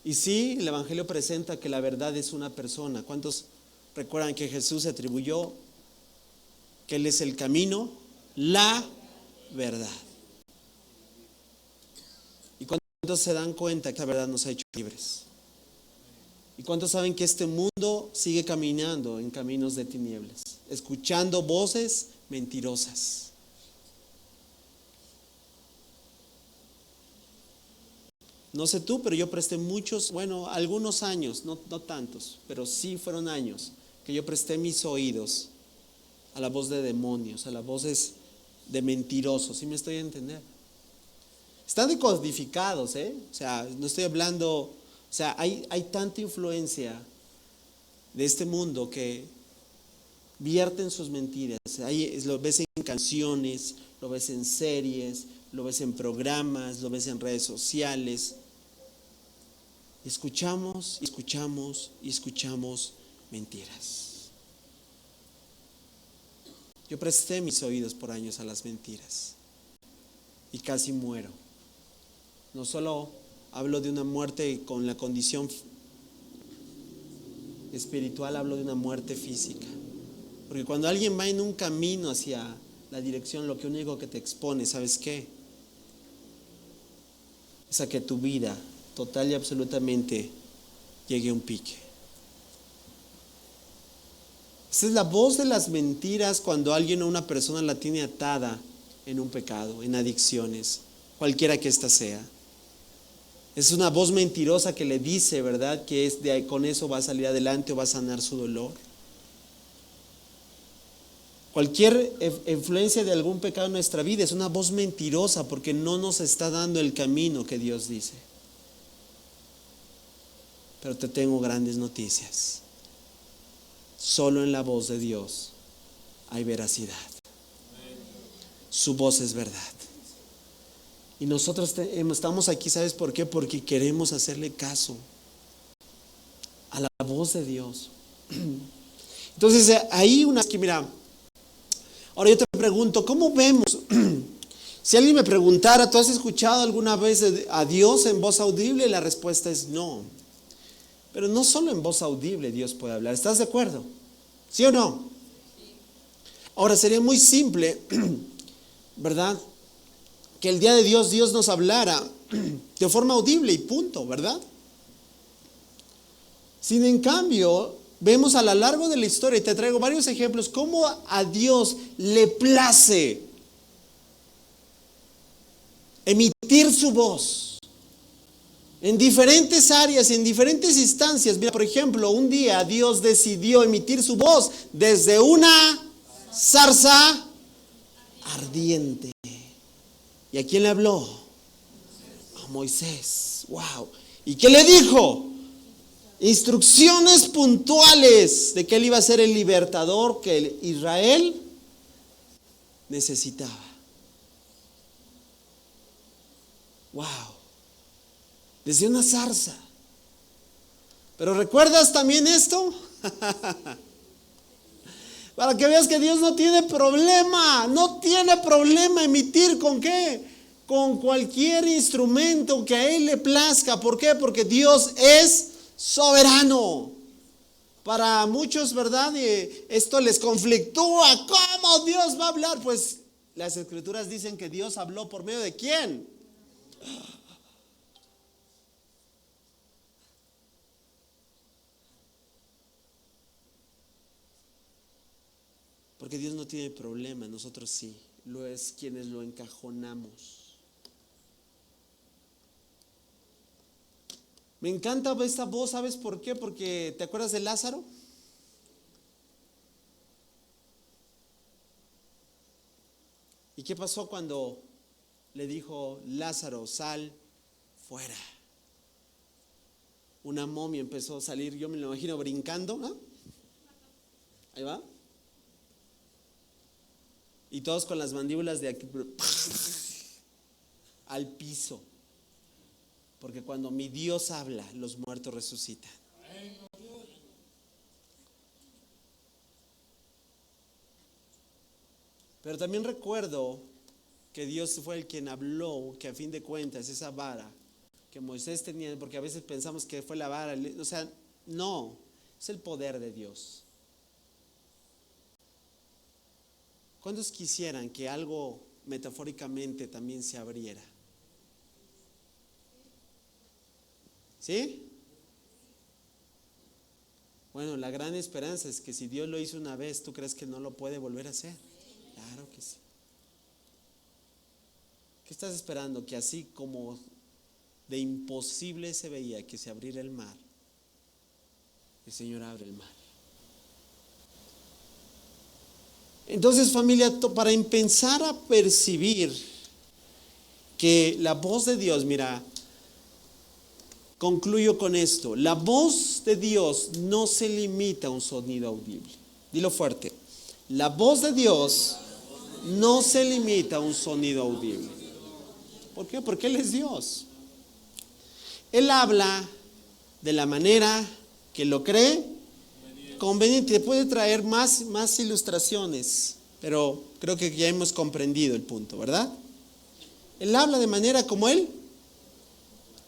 Speaker 1: Y sí, el Evangelio presenta que la verdad es una persona. ¿Cuántos recuerdan que Jesús se atribuyó que Él es el camino, la verdad? ¿Y cuántos se dan cuenta que la verdad nos ha hecho libres? ¿Y cuántos saben que este mundo sigue caminando en caminos de tinieblas, escuchando voces mentirosas? No sé tú, pero yo presté algunos años, no tantos, pero sí fueron años que yo presté mis oídos a la voz de demonios, a las voces de mentirosos. ¿Sí me estoy a entender? Están decodificados, O sea, no estoy hablando, o sea, hay tanta influencia de este mundo que vierten sus mentiras. Ahí lo ves en canciones, lo ves en series, lo ves en programas, lo ves en redes sociales. Escuchamos mentiras. Yo presté mis oídos por años a las mentiras y casi muero. No solo hablo de una muerte con la condición espiritual, hablo de una muerte física. Porque cuando alguien va en un camino hacia la dirección, lo único que te expone, ¿sabes qué? Es a que tu vida total y absolutamente llegue a un pique. Esa es la voz de las mentiras cuando alguien o una persona la tiene atada en un pecado, en adicciones, cualquiera que ésta sea. Es una voz mentirosa que le dice, ¿verdad?, que con eso va a salir adelante o va a sanar su dolor. Cualquier influencia de algún pecado en nuestra vida es una voz mentirosa porque no nos está dando el camino que Dios dice. Pero te tengo grandes noticias. Solo en la voz de Dios hay veracidad. Su voz es verdad. Y nosotros estamos aquí, ¿sabes por qué? Porque queremos hacerle caso a la voz de Dios. Entonces, ahí mira, ahora yo te pregunto, ¿cómo vemos? Si alguien me preguntara, ¿tú has escuchado alguna vez a Dios en voz audible? La respuesta es no. Pero no solo en voz audible Dios puede hablar, ¿estás de acuerdo? ¿Sí o no? Ahora sería muy simple, ¿verdad?, que el día de Dios nos hablara de forma audible y punto, ¿verdad? Sin en cambio, vemos a lo largo de la historia, y te traigo varios ejemplos, cómo a Dios le place emitir su voz en diferentes áreas, en diferentes instancias. Mira, por ejemplo, un día Dios decidió emitir su voz desde una zarza ardiente. ¿Y a quién le habló? A Moisés. Wow. ¿Y qué le dijo? Instrucciones puntuales de que él iba a ser el libertador que Israel necesitaba. Wow. Desde una zarza. Pero ¿recuerdas también esto? Para que veas que Dios no tiene problema emitir ¿con qué? Con cualquier instrumento que a Él le plazca. ¿Por qué? Porque Dios es soberano. Para muchos, ¿verdad? Esto les conflictúa. ¿Cómo Dios va a hablar? Pues las Escrituras dicen que Dios habló por medio de ¿quién? Porque Dios no tiene problema, nosotros sí, lo es quienes lo encajonamos. Me encanta esta voz, ¿sabes por qué? Porque ¿te acuerdas de Lázaro? ¿Y qué pasó cuando le dijo Lázaro, sal fuera? Una momia empezó a salir, yo me lo imagino brincando, ¿no? Ahí va. Y todos con las mandíbulas de aquí al piso. Porque cuando mi Dios habla, los muertos resucitan. Pero también recuerdo que Dios fue el quien habló, que a fin de cuentas esa vara que Moisés tenía, porque a veces pensamos que fue la vara, o sea, no, es el poder de Dios. ¿Cuántos quisieran que algo metafóricamente también se abriera? ¿Sí? Bueno, la gran esperanza es que si Dios lo hizo una vez, ¿tú crees que no lo puede volver a hacer? Claro que sí. ¿Qué estás esperando? Que así como de imposible se veía que se abriera el mar, el Señor abre el mar. Entonces, familia, para empezar a percibir que la voz de Dios, mira, concluyo con esto, la voz de Dios no se limita a un sonido audible. Dilo fuerte. La voz de Dios no se limita a un sonido audible. ¿Por qué? Porque Él es Dios. Él habla de la manera que lo cree conveniente. Puede traer más ilustraciones, pero creo que ya hemos comprendido el punto, ¿verdad? Él habla de manera como Él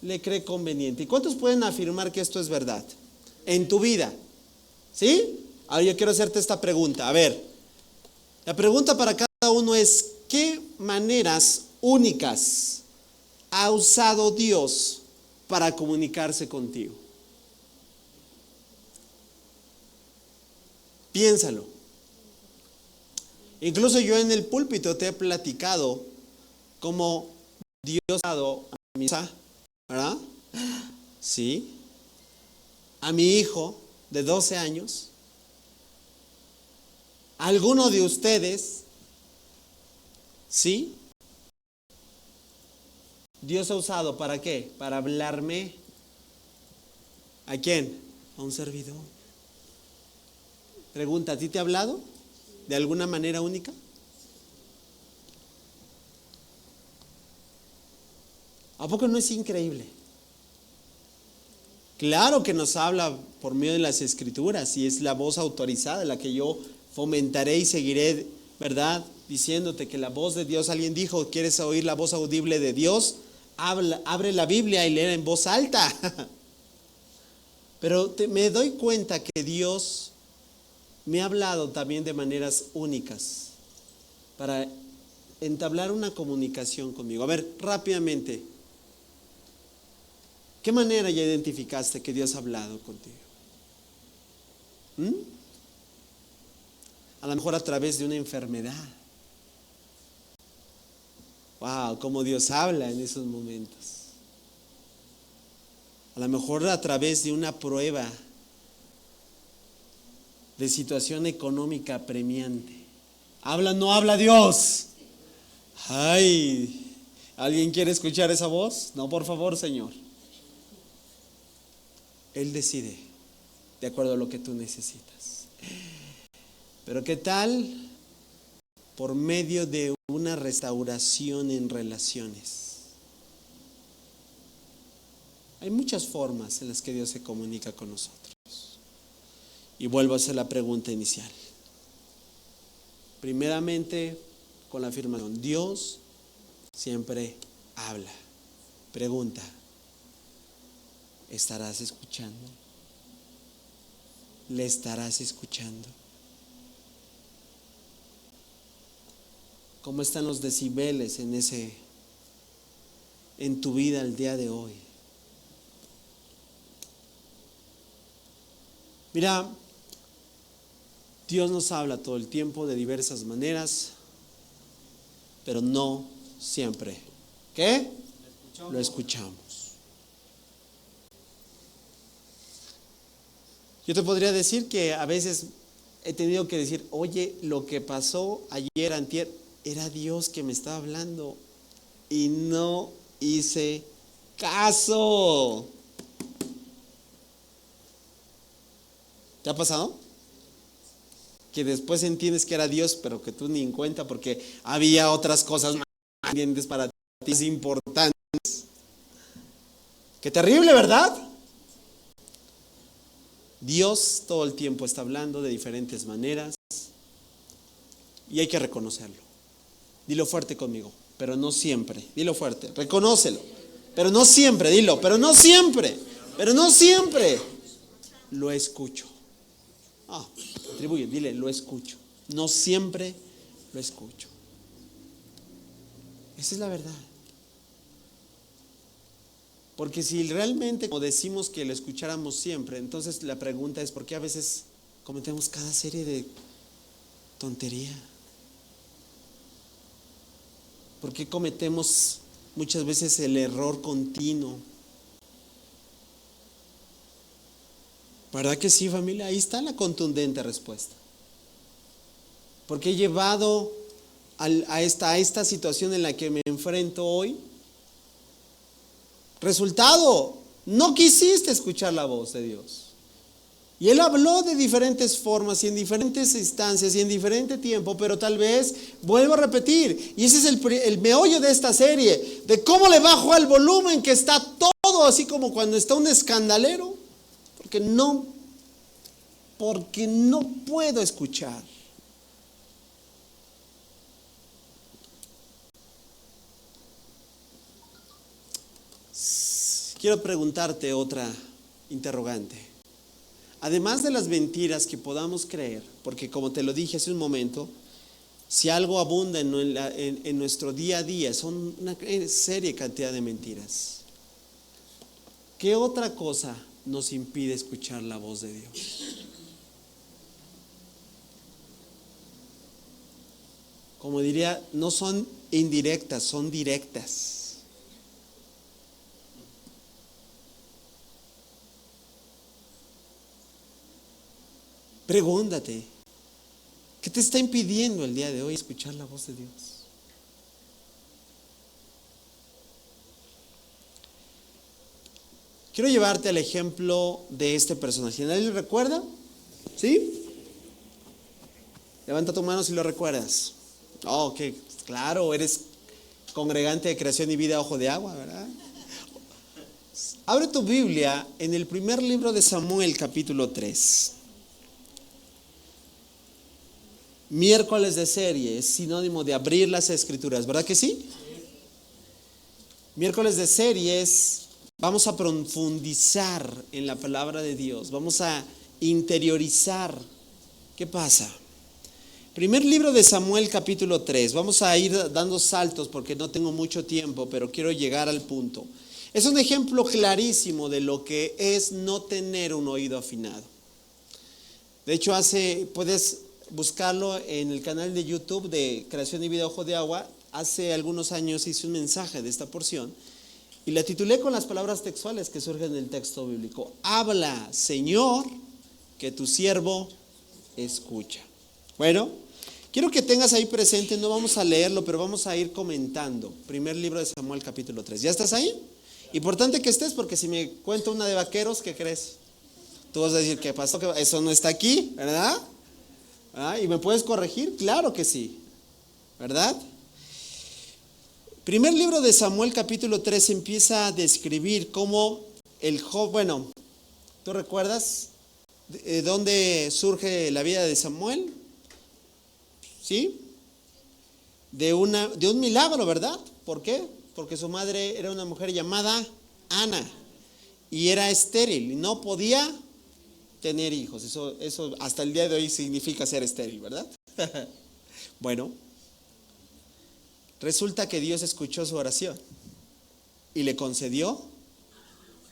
Speaker 1: le cree conveniente. ¿Y cuántos pueden afirmar que esto es verdad en tu vida? ¿Sí? Ahora yo quiero hacerte esta pregunta. A ver, la pregunta para cada uno es: ¿qué maneras únicas ha usado Dios para comunicarse contigo? Piénsalo. Incluso yo en el púlpito te he platicado cómo Dios ha dado a mi hija, ¿verdad? Sí. A mi hijo de 12 años. ¿A alguno de ustedes? ¿Sí? Dios ha usado, ¿para qué? Para hablarme. ¿A quién? A un servidor. Pregunta, ¿a ti te ha hablado de alguna manera única? ¿A poco no es increíble? Claro que nos habla por medio de las Escrituras y es la voz autorizada la que yo fomentaré y seguiré, ¿verdad? Diciéndote que la voz de Dios, alguien dijo, ¿quieres oír la voz audible de Dios? Abre la Biblia y lee en voz alta. Pero me doy cuenta que Dios me ha hablado también de maneras únicas para entablar una comunicación conmigo. A ver, rápidamente, ¿qué manera ya identificaste que Dios ha hablado contigo? A lo mejor a través de una enfermedad. Wow, cómo Dios habla en esos momentos. A lo mejor a través de una prueba de situación económica apremiante. ¿Habla o no habla Dios? Ay, ¿alguien quiere escuchar esa voz? No, por favor, Señor. Él decide de acuerdo a lo que tú necesitas. Pero ¿qué tal por medio de una restauración en relaciones? Hay muchas formas en las que Dios se comunica con nosotros. Y vuelvo a hacer la pregunta inicial. Primeramente, con la afirmación, Dios siempre habla. Pregunta, ¿estarás escuchando? ¿Le estarás escuchando? ¿Cómo están los decibeles en tu vida el día de hoy? Mira, Dios nos habla todo el tiempo de diversas maneras, pero no siempre. ¿Qué? Lo escuchamos. Yo te podría decir que a veces he tenido que decir, oye, lo que pasó ayer, antier, era Dios que me estaba hablando y no hice caso. ¿Te ha pasado? Que después entiendes que era Dios, pero que tú ni en cuenta porque había otras cosas más pendientes para ti importantes. Qué terrible, ¿verdad? Dios todo el tiempo está hablando de diferentes maneras y hay que reconocerlo. Dilo fuerte conmigo, pero no siempre. Dilo fuerte, reconócelo. Pero no siempre, dilo, pero no siempre. Pero no siempre lo escucho. Atribuye, dile, lo escucho. No siempre lo escucho. Esa es la verdad. Porque si realmente como decimos que lo escucháramos siempre, entonces la pregunta es ¿por qué a veces cometemos cada serie de tontería? ¿Por qué cometemos muchas veces el error continuo? ¿Verdad que sí, familia? Ahí está la contundente respuesta. Porque he llevado a esta situación en la que me enfrento hoy. Resultado, no quisiste escuchar la voz de Dios. Y Él habló de diferentes formas y en diferentes instancias y en diferente tiempo, pero tal vez, vuelvo a repetir, y ese es el meollo de esta serie, de cómo le bajo al volumen que está todo, así como cuando está un escandalero, porque no puedo escuchar. Quiero preguntarte otra interrogante. Además de las mentiras que podamos creer, porque como te lo dije hace un momento, si algo abunda en nuestro día a día, son una seria cantidad de mentiras. ¿Qué otra cosa nos impide escuchar la voz de Dios? Como diría, no son indirectas, son directas. Pregúntate, ¿qué te está impidiendo el día de hoy escuchar la voz de Dios? Quiero llevarte al ejemplo de este personaje. ¿Nadie lo recuerda? ¿Sí? Levanta tu mano si lo recuerdas. Oh, ok, claro, eres congregante de Creación y Vida Ojo de Agua, ¿verdad? Abre tu Biblia en el primer libro de Samuel, capítulo 3. Miércoles de serie es sinónimo de abrir las escrituras, ¿verdad que sí? Miércoles de series, vamos a profundizar en la palabra de Dios, vamos a interiorizar. ¿Qué pasa? Primer libro de Samuel, capítulo 3, vamos a ir dando saltos porque no tengo mucho tiempo, pero quiero llegar al punto. Es un ejemplo clarísimo de lo que es no tener un oído afinado. De hecho, puedes buscarlo en el canal de YouTube de Creación y Vida Ojo de Agua. Hace algunos años hice un mensaje de esta porción y la titulé con las palabras textuales que surgen del texto bíblico. Habla, Señor, que tu siervo escucha. Bueno, quiero que tengas ahí presente, no vamos a leerlo, pero vamos a ir comentando. Primer libro de Samuel, capítulo 3. ¿Ya estás ahí? Importante que estés, porque si me cuento una de vaqueros, ¿qué crees? Tú vas a decir, ¿qué pasó? Eso no está aquí, ¿verdad? ¿Y me puedes corregir? Claro que sí, ¿verdad? Primer libro de Samuel, capítulo 3, empieza a describir cómo el joven, bueno, ¿tú recuerdas de dónde surge la vida de Samuel? ¿Sí? De un milagro, ¿verdad? ¿Por qué? Porque su madre era una mujer llamada Ana y era estéril y no podía tener hijos. Eso hasta el día de hoy significa ser estéril, ¿verdad? Bueno, resulta que Dios escuchó su oración y le concedió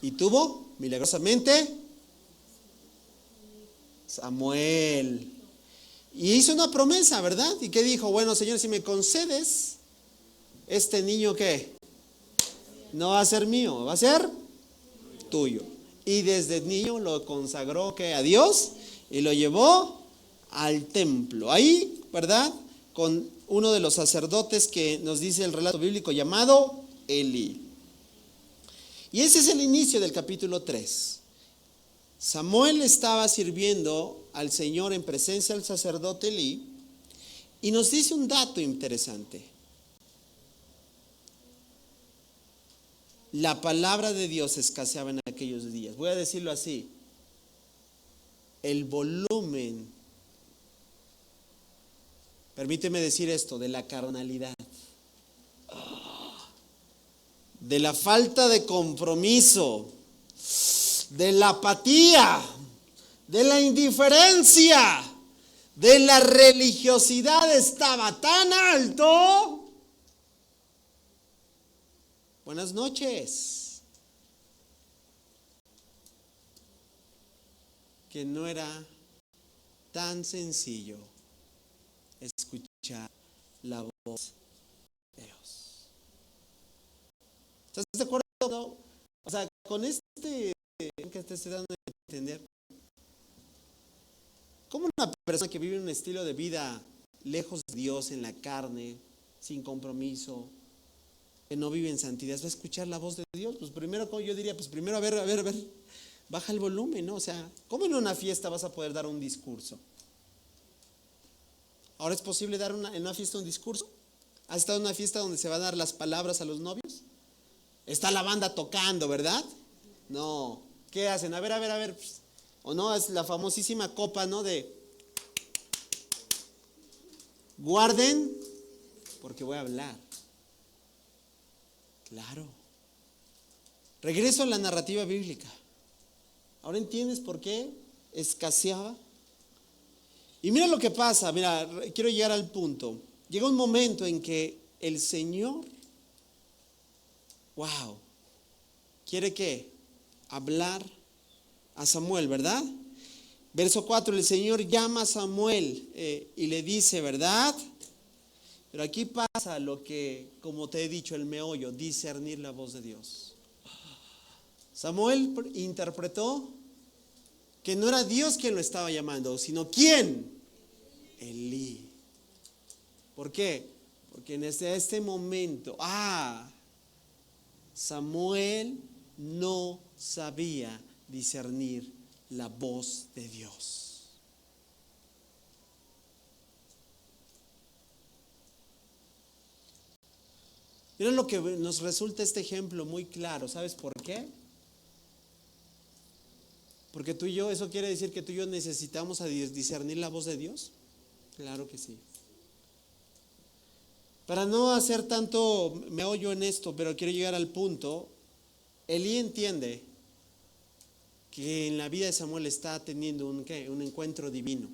Speaker 1: y tuvo milagrosamente Samuel. Y hizo una promesa, ¿verdad? ¿Y qué dijo? Bueno, Señor, si me concedes, este niño, ¿qué? No va a ser mío, va a ser tuyo. Y desde niño lo consagró, ¿qué? A Dios y lo llevó al templo. Ahí, ¿verdad? con uno de los sacerdotes que nos dice el relato bíblico llamado Elí. Y ese es el inicio del capítulo 3. Samuel estaba sirviendo al Señor en presencia del sacerdote Elí y nos dice un dato interesante. La palabra de Dios escaseaba en aquellos días. Voy a decirlo así. El volumen, permíteme decir esto, de la carnalidad, de la falta de compromiso, de la apatía, de la indiferencia, de la religiosidad estaba tan alto. Buenas noches. Que no era tan sencillo escuchar la voz de Dios. ¿Estás de acuerdo? ¿No? O sea, con que te estoy dando a entender, ¿cómo una persona que vive un estilo de vida lejos de Dios, en la carne, sin compromiso, que no vive en santidad, va a escuchar la voz de Dios? Pues primero, como yo diría, pues primero, a ver, baja el volumen, ¿no? O sea, ¿cómo en una fiesta vas a poder dar un discurso? ¿Ahora es posible dar en una fiesta un discurso? ¿Has estado en una fiesta donde se van a dar las palabras a los novios? Está la banda tocando, ¿verdad? No. ¿Qué hacen? A ver. O no, es la famosísima copa, ¿no? De guarden, porque voy a hablar. Claro. Regreso a la narrativa bíblica. ¿Ahora entiendes por qué escaseaba? Y mira lo que pasa, mira, quiero llegar al punto. Llega un momento en que el Señor, quiere ¿qué? Hablar a Samuel, ¿verdad? Verso 4, el Señor llama a Samuel y le dice, ¿verdad? Pero aquí pasa lo que, como te he dicho, el meollo, discernir la voz de Dios. Samuel interpretó que no era Dios quien lo estaba llamando, sino ¿quién? Elí. ¿Por qué? Porque en este momento, Samuel no sabía discernir la voz de Dios. Miren lo que nos resulta este ejemplo muy claro. ¿Sabes por qué? Porque tú y yo, ¿eso quiere decir que tú y yo necesitamos discernir la voz de Dios? Claro que sí. Para no hacer tanto meollo en esto, pero quiero llegar al punto, Elí entiende que en la vida de Samuel está teniendo un encuentro divino,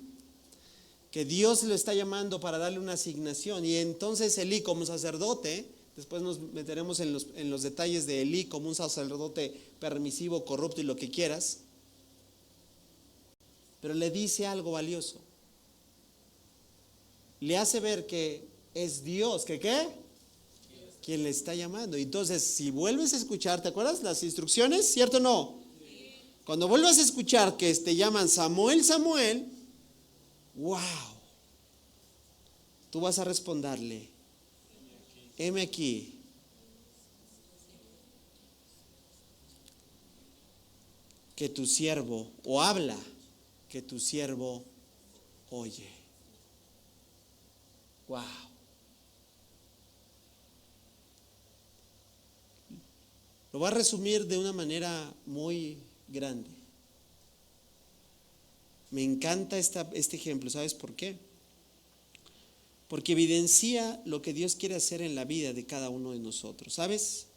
Speaker 1: que Dios lo está llamando para darle una asignación, y entonces Elí como sacerdote, después nos meteremos en los detalles de Elí como un sacerdote permisivo, corrupto y lo que quieras, pero le dice algo valioso. Le hace ver que es Dios, ¿que qué? Quien le está llamando. Entonces, si vuelves a escuchar, ¿te acuerdas las instrucciones? ¿Cierto o no? Sí. Cuando vuelvas a escuchar que te llaman Samuel, tú vas a responderle, heme aquí. Que tu siervo, o habla, que tu siervo oye. Lo voy a resumir de una manera muy grande. Me encanta este ejemplo. ¿Sabes por qué? Porque evidencia lo que Dios quiere hacer en la vida de cada uno de nosotros. ¿Sabes?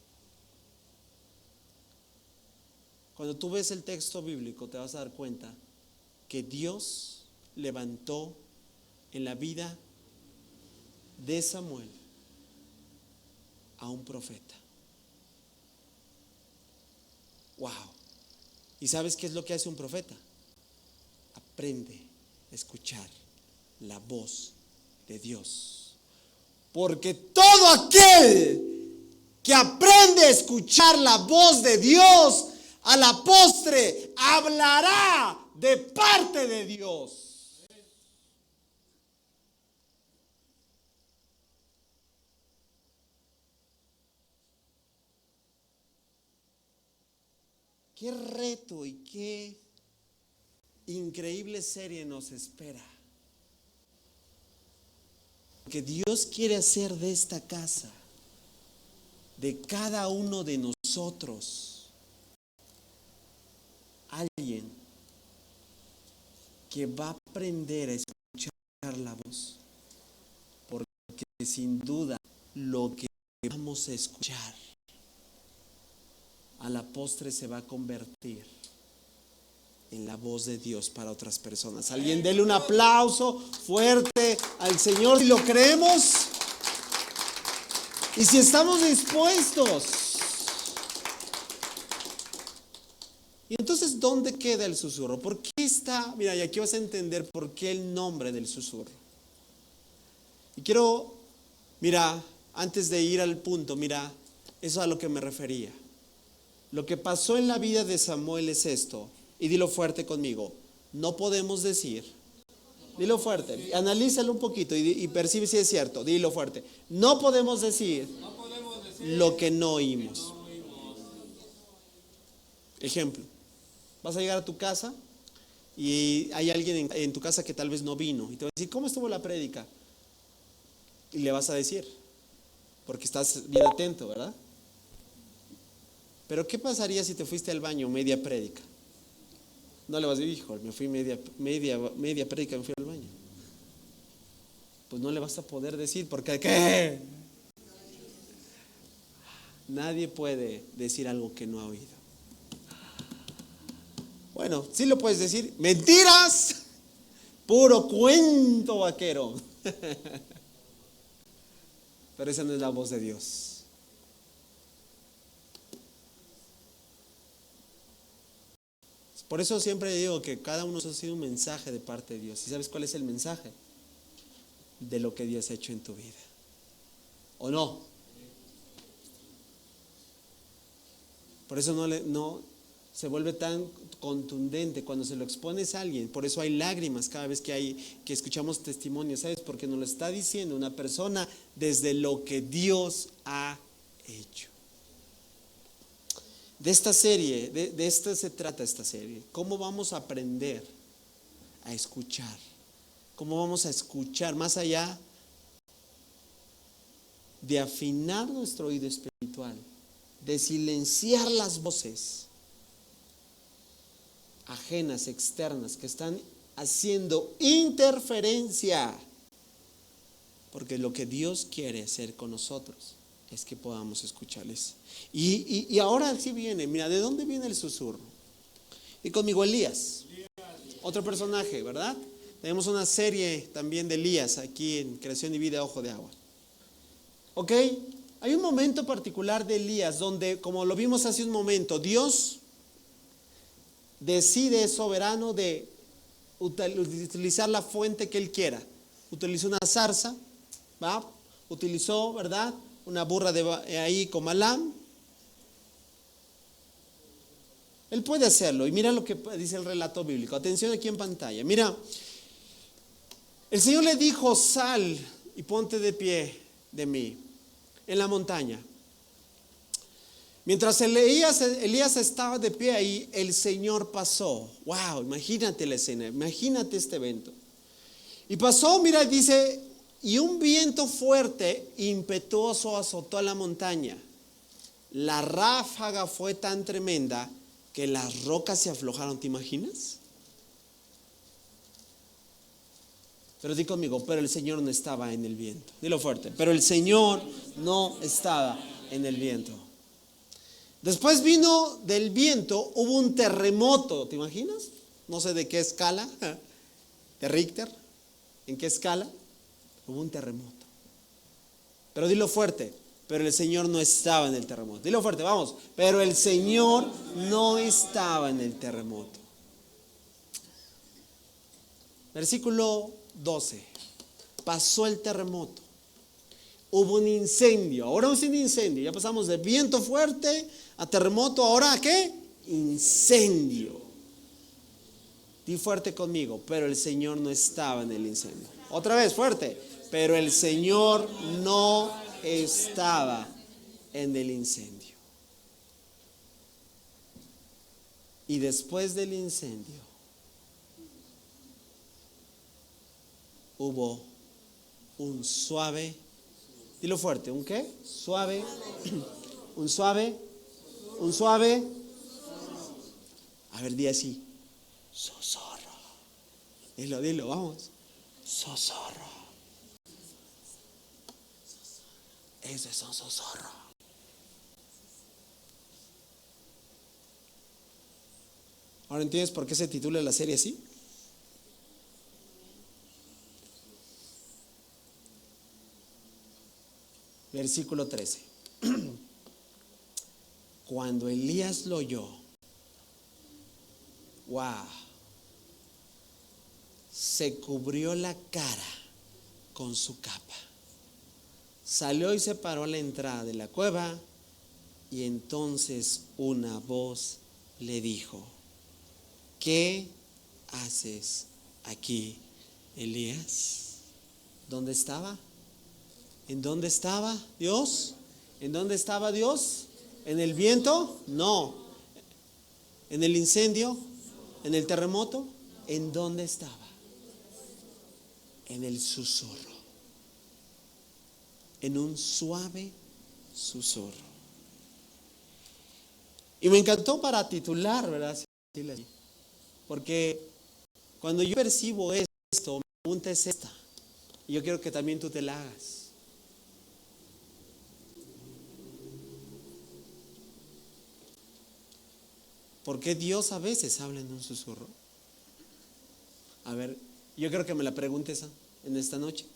Speaker 1: Cuando tú ves el texto bíblico te vas a dar cuenta que Dios levantó en la vida de Samuel a un profeta. ¿Y sabes qué es lo que hace un profeta? Aprende a escuchar la voz de Dios. Porque todo aquel que aprende a escuchar la voz de Dios, a la postre hablará de parte de Dios. Qué reto y qué increíble serie nos espera. Que Dios quiere hacer de esta casa, de cada uno de nosotros, alguien que va a aprender a escuchar la voz, porque sin duda lo que vamos a escuchar a la postre se va a convertir en la voz de Dios para otras personas. Alguien dele un aplauso fuerte al Señor si lo creemos y si estamos dispuestos. Y entonces, ¿dónde queda el susurro? ¿Por qué está? Mira, y aquí vas a entender por qué el nombre del susurro. Y quiero, mira, antes de ir al punto, mira, eso es a lo que me refería. Lo que pasó en la vida de Samuel es esto, y dilo fuerte conmigo, no podemos decir, dilo fuerte, analízalo un poquito y percibe si es cierto, dilo fuerte, no podemos decir lo que no oímos. Ejemplo, vas a llegar a tu casa y hay alguien en tu casa que tal vez no vino y te va a decir, ¿cómo estuvo la prédica? Y le vas a decir, porque estás bien atento, ¿verdad? Pero ¿qué pasaría si te fuiste al baño media prédica? No le vas a decir, hijo, me fui media prédica, me fui al baño. Pues no le vas a poder decir, porque ¿qué? Nadie puede decir algo que no ha oído. Bueno, sí lo puedes decir, mentiras, puro cuento vaquero. Pero esa no es la voz de Dios. Por eso siempre digo que cada uno ha sido un mensaje de parte de Dios. ¿Y sabes cuál es el mensaje? De lo que Dios ha hecho en tu vida. ¿O no? Por eso no se vuelve tan contundente cuando se lo expones a alguien. Por eso hay lágrimas cada vez que escuchamos testimonios. ¿Sabes? Porque nos lo está diciendo una persona desde lo que Dios ha hecho. De esta serie, de esto se trata esta serie. ¿Cómo vamos a aprender a escuchar? ¿Cómo vamos a escuchar más allá de afinar nuestro oído espiritual, de silenciar las voces ajenas, externas, que están haciendo interferencia? Porque lo que Dios quiere hacer con nosotros es que podamos escucharles. Y ahora sí viene, mira, ¿de dónde viene el susurro? Y conmigo Elías, otro personaje, ¿verdad? Tenemos una serie también de Elías aquí en Creación y Vida, Ojo de Agua. ¿Ok? Hay un momento particular de Elías donde, como lo vimos hace un momento, Dios decide, es soberano, de utilizar la fuente que Él quiera. Utilizó una zarza, ¿va? Utilizó, ¿verdad?, una burra de ahí con Balaam. Él puede hacerlo. Y mira lo que dice el relato bíblico. Atención aquí en pantalla. Mira, el Señor le dijo, sal y ponte de pie de mí en la montaña. Mientras Elías estaba de pie ahí, el Señor pasó. Wow, imagínate la escena, imagínate este evento. Y pasó, mira, dice, y un viento fuerte, impetuoso, azotó a la montaña. La ráfaga fue tan tremenda que las rocas se aflojaron. ¿Te imaginas? Pero di conmigo, pero el Señor no estaba en el viento. Dilo fuerte, pero el Señor no estaba en el viento. Después vino del viento, hubo un terremoto. ¿Te imaginas? No sé de qué escala, de Richter, ¿en qué escala? Hubo un terremoto. Pero dilo fuerte, pero el Señor no estaba en el terremoto. Dilo fuerte, vamos. Pero el Señor no estaba en el terremoto. Versículo 12. Pasó el terremoto. Hubo un incendio. Ahora es un incendio. Ya pasamos de viento fuerte a terremoto. ¿Ahora qué? Incendio. Di fuerte conmigo, pero el Señor no estaba en el incendio. Otra vez, fuerte. Pero el Señor no estaba en el incendio. Y después del incendio hubo un suave, dilo fuerte, ¿un qué? Suave, un suave, un suave. A ver, di así, susurro. Dilo, vamos. Susurro. Eso es un susurro. ¿Ahora entiendes por qué se titula la serie así? Versículo 13. Cuando Elías lo oyó, wow, se cubrió la cara con su capa. Salió y se paró a la entrada de la cueva, y entonces una voz le dijo: ¿qué haces aquí, Elías? ¿Dónde estaba? ¿En dónde estaba Dios? ¿En dónde estaba Dios? ¿En el viento? No. ¿En el incendio? ¿En el terremoto? ¿En dónde estaba? En el susurro. En un suave susurro. Y me encantó para titular, ¿verdad? Porque cuando yo percibo esto, mi pregunta es esta. Y yo quiero que también tú te la hagas. ¿Por qué Dios a veces habla en un susurro? A ver, yo quiero que me la preguntes en esta noche.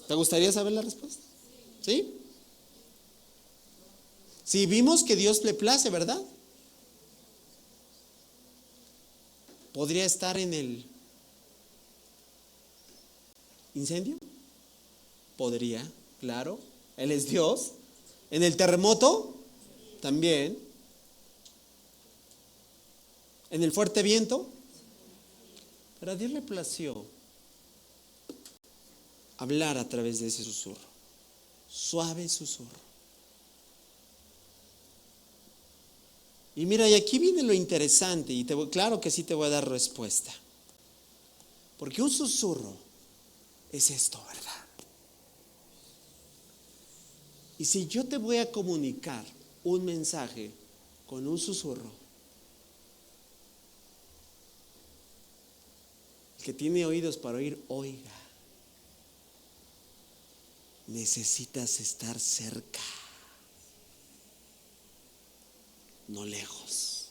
Speaker 1: ¿Te gustaría saber la respuesta? ¿Sí? Si vimos que Dios le place, ¿verdad? ¿Podría estar en el incendio? Podría, claro. Él es Dios. ¿En el terremoto? También. ¿En el fuerte viento? Pero a Dios le plació hablar a través de ese susurro. Suave susurro. Y mira, y aquí viene lo interesante, y claro que sí te voy a dar respuesta. Porque un susurro es esto, ¿verdad? Y si yo te voy a comunicar un mensaje con un susurro, el que tiene oídos para oír, oiga. Necesitas estar cerca, no lejos.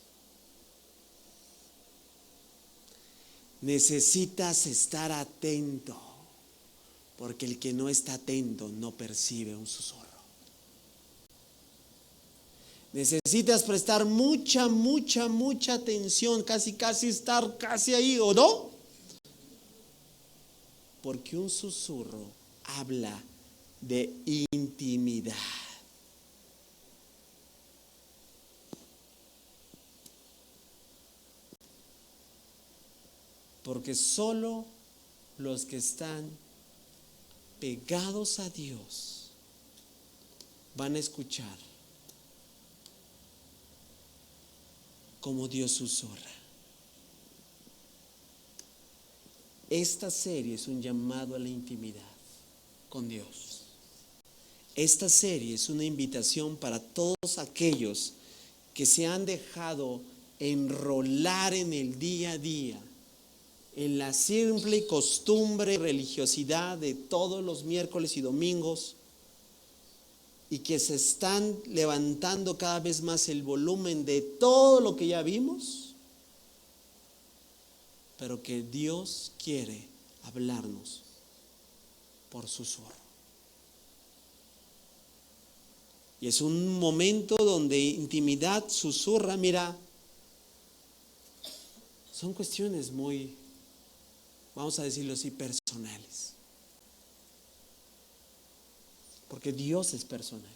Speaker 1: Necesitas estar atento, porque el que no está atento no percibe un susurro. Necesitas prestar mucha atención, casi estar casi ahí, ¿o no? Porque un susurro habla de intimidad. Porque solo los que están pegados a Dios van a escuchar como Dios susurra. Esta serie es un llamado a la intimidad con Dios. Esta serie es una invitación para todos aquellos que se han dejado enrolar en el día a día, en la simple costumbre y religiosidad de todos los miércoles y domingos, y que se están levantando cada vez más el volumen de todo lo que ya vimos, pero que Dios quiere hablarnos por susurro. Y es un momento donde intimidad susurra. Mira, son cuestiones muy, vamos a decirlo así, personales. Porque Dios es personal.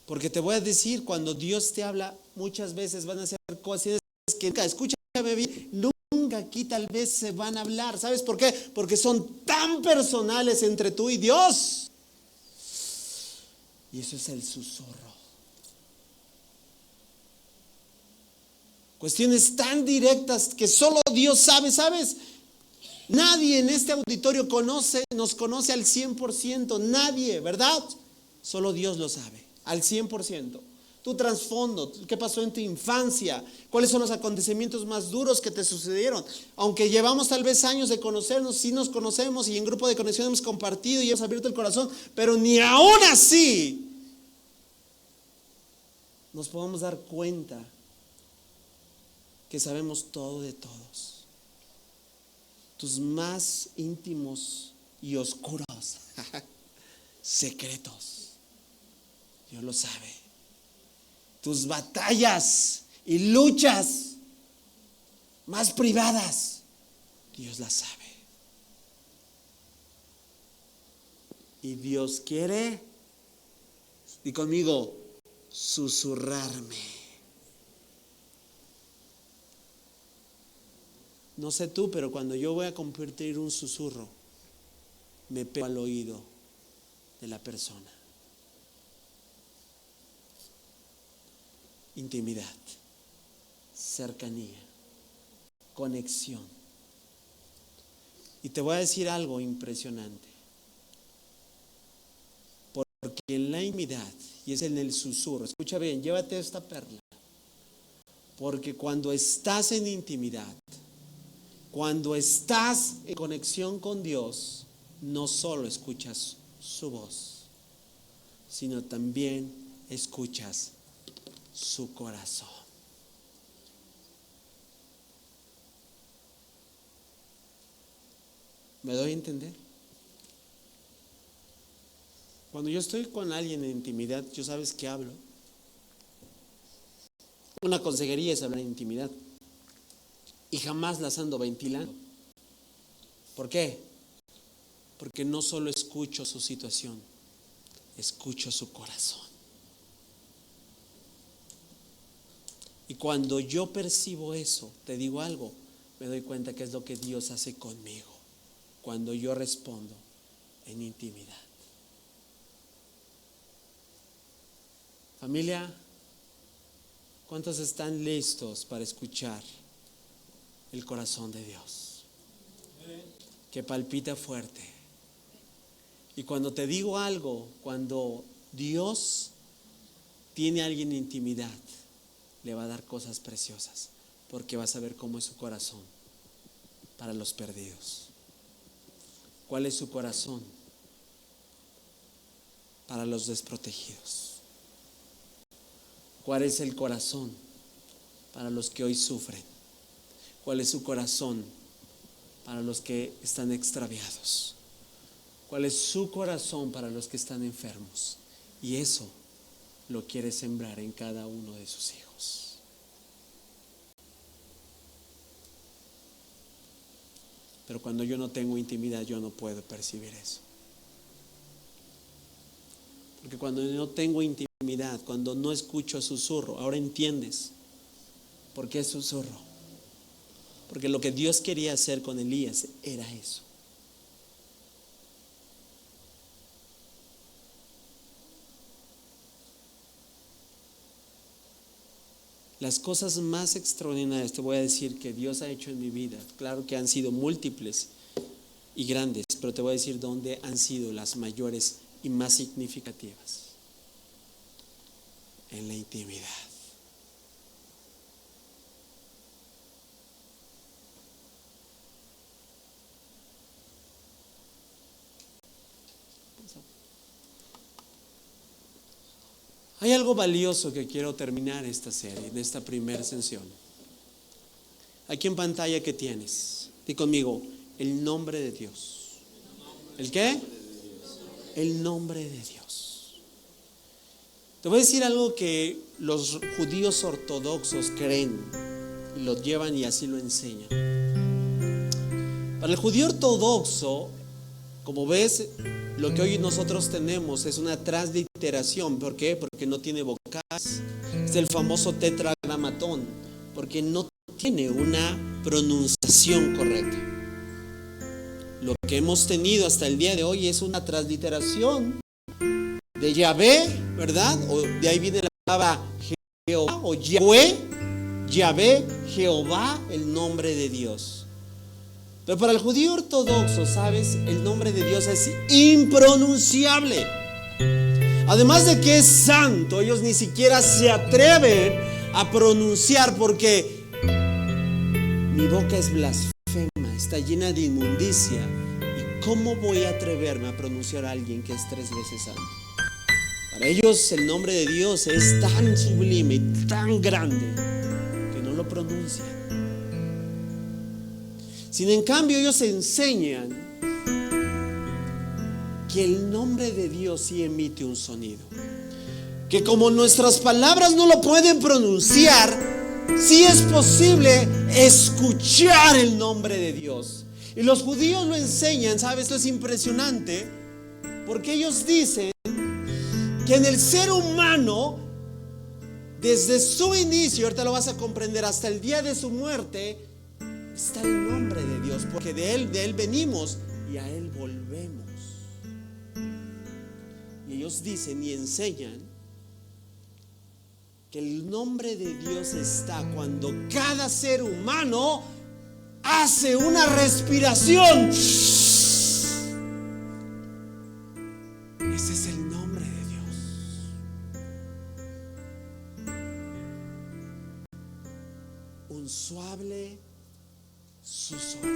Speaker 1: Porque te voy a decir, cuando Dios te habla, muchas veces van a ser cosas que nunca, escúchame bien, nunca nunca aquí tal vez se van a hablar. ¿Sabes por qué? Porque son tan personales entre tú y Dios. Y eso es el susurro. Cuestiones tan directas que solo Dios sabe, ¿sabes? Nadie en este auditorio nos conoce al 100%, nadie, ¿verdad? Solo Dios lo sabe, al 100%. Tu trasfondo, qué pasó en tu infancia, cuáles son los acontecimientos más duros que te sucedieron. Aunque llevamos tal vez años de conocernos, sí nos conocemos y en grupo de conexión hemos compartido y hemos abierto el corazón, pero ni aún así nos podemos dar cuenta que sabemos todo de todos. Tus más íntimos y oscuros secretos, Dios lo sabe. Tus batallas y luchas más privadas, Dios las sabe. Y Dios quiere, y conmigo, susurrarme. No sé tú, pero cuando yo voy a compartir un susurro, me pego al oído de la persona. Intimidad, cercanía, conexión. Y te voy a decir algo impresionante. Porque en la intimidad, y es en el susurro, escucha bien, llévate esta perla. Porque cuando estás en intimidad, cuando estás en conexión con Dios, no solo escuchas su voz, sino también escuchas su corazón. ¿Me doy a entender? Cuando yo estoy con alguien en intimidad, yo sabes que hablo. Una consejería es hablar en intimidad. Y jamás las ando ventilando. ¿Por qué? Porque no solo escucho su situación, escucho su corazón. Y cuando yo percibo eso, te digo algo, me doy cuenta que es lo que Dios hace conmigo cuando yo respondo en intimidad. Familia, ¿cuántos están listos para escuchar el corazón de Dios? Que palpita fuerte. Y cuando te digo algo, cuando Dios tiene a alguien en intimidad, le va a dar cosas preciosas, porque vas a ver cómo es su corazón para los perdidos. ¿Cuál es su corazón para los desprotegidos? ¿Cuál es el corazón para los que hoy sufren? ¿Cuál es su corazón para los que están extraviados? ¿Cuál es su corazón para los que están enfermos? Y eso lo quiere sembrar en cada uno de sus hijos. Pero cuando yo no tengo intimidad, yo no puedo percibir eso. Porque cuando no tengo intimidad, cuando no escucho susurro, ahora entiendes por qué susurro. Porque lo que Dios quería hacer con Elías era eso. Las cosas más extraordinarias, te voy a decir, que Dios ha hecho en mi vida, claro que han sido múltiples y grandes, pero te voy a decir dónde han sido las mayores y más significativas. En la intimidad. Hay algo valioso que quiero terminar esta serie, en esta primera sesión. Aquí en pantalla, ¿qué tienes? Di conmigo, el nombre de Dios. ¿El qué? El nombre de Dios. Te voy a decir algo que los judíos ortodoxos creen, y lo llevan y así lo enseñan. Para el judío ortodoxo, como ves, lo que hoy nosotros tenemos es una transliteración. ¿Por qué? Porque no tiene vocales. Es el famoso tetragramatón, porque no tiene una pronunciación correcta. Lo que hemos tenido hasta el día de hoy es una transliteración de Yahvé, ¿verdad? O de ahí viene la palabra Jehová o Yahweh, Yahvé, Jehová, el nombre de Dios. Pero para el judío ortodoxo, ¿sabes? El nombre de Dios es impronunciable. Además de que es santo, ellos ni siquiera se atreven a pronunciar porque mi boca es blasfema, está llena de inmundicia. ¿Y cómo voy a atreverme a pronunciar a alguien que es 3 veces santo? Para ellos el nombre de Dios es tan sublime y tan grande que no lo pronuncian. Sin en cambio ellos enseñan que el nombre de Dios sí emite un sonido, que como nuestras palabras no lo pueden pronunciar, sí es posible escuchar el nombre de Dios. Y los judíos lo enseñan, ¿sabes? Esto es impresionante, porque ellos dicen que en el ser humano, desde su inicio, ahorita lo vas a comprender, hasta el día de su muerte, está el nombre de Dios, porque de Él venimos y a Él volvemos. Y ellos dicen y enseñan que el nombre de Dios está cuando cada ser humano hace una respiración. Ese es el nombre de Dios. Un suave susurro.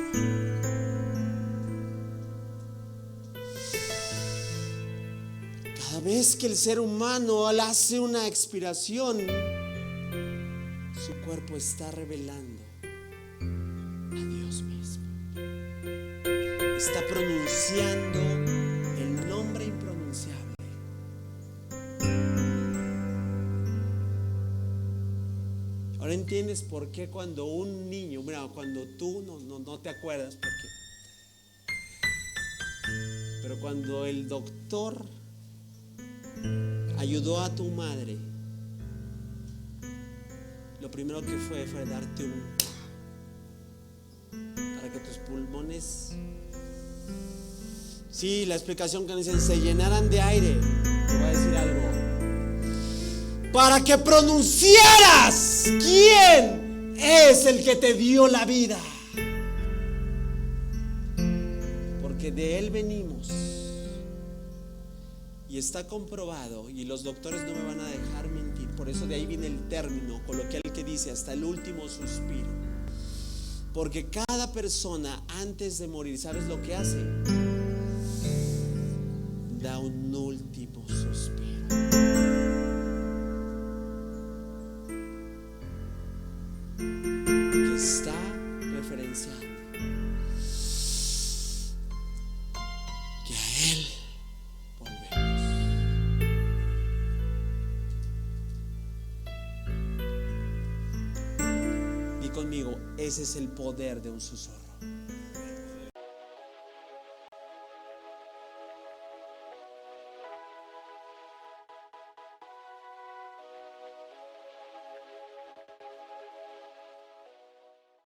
Speaker 1: Cada vez que el ser humano hace una expiración, su cuerpo está revelando a Dios mismo. Está pronunciando el nombre impronunciable. Ahora entiendes por qué cuando un niño, mira, cuando tú no te acuerdas por qué, pero cuando el doctor ayudó a tu madre, lo primero que fue darte para que tus pulmones, sí, la explicación que dicen, se llenaran de aire. Te voy a decir algo, para que pronunciaras quién es el que te dio la vida, porque de Él venimos. Y está comprobado, y los doctores no me van a dejar mentir, por eso de ahí viene el término coloquial que dice hasta el último suspiro. Porque cada persona antes de morir, ¿sabes lo que hace? Da un último suspiro. Que está referenciando que a Él volvemos. Di conmigo, ese es el poder de un susurro.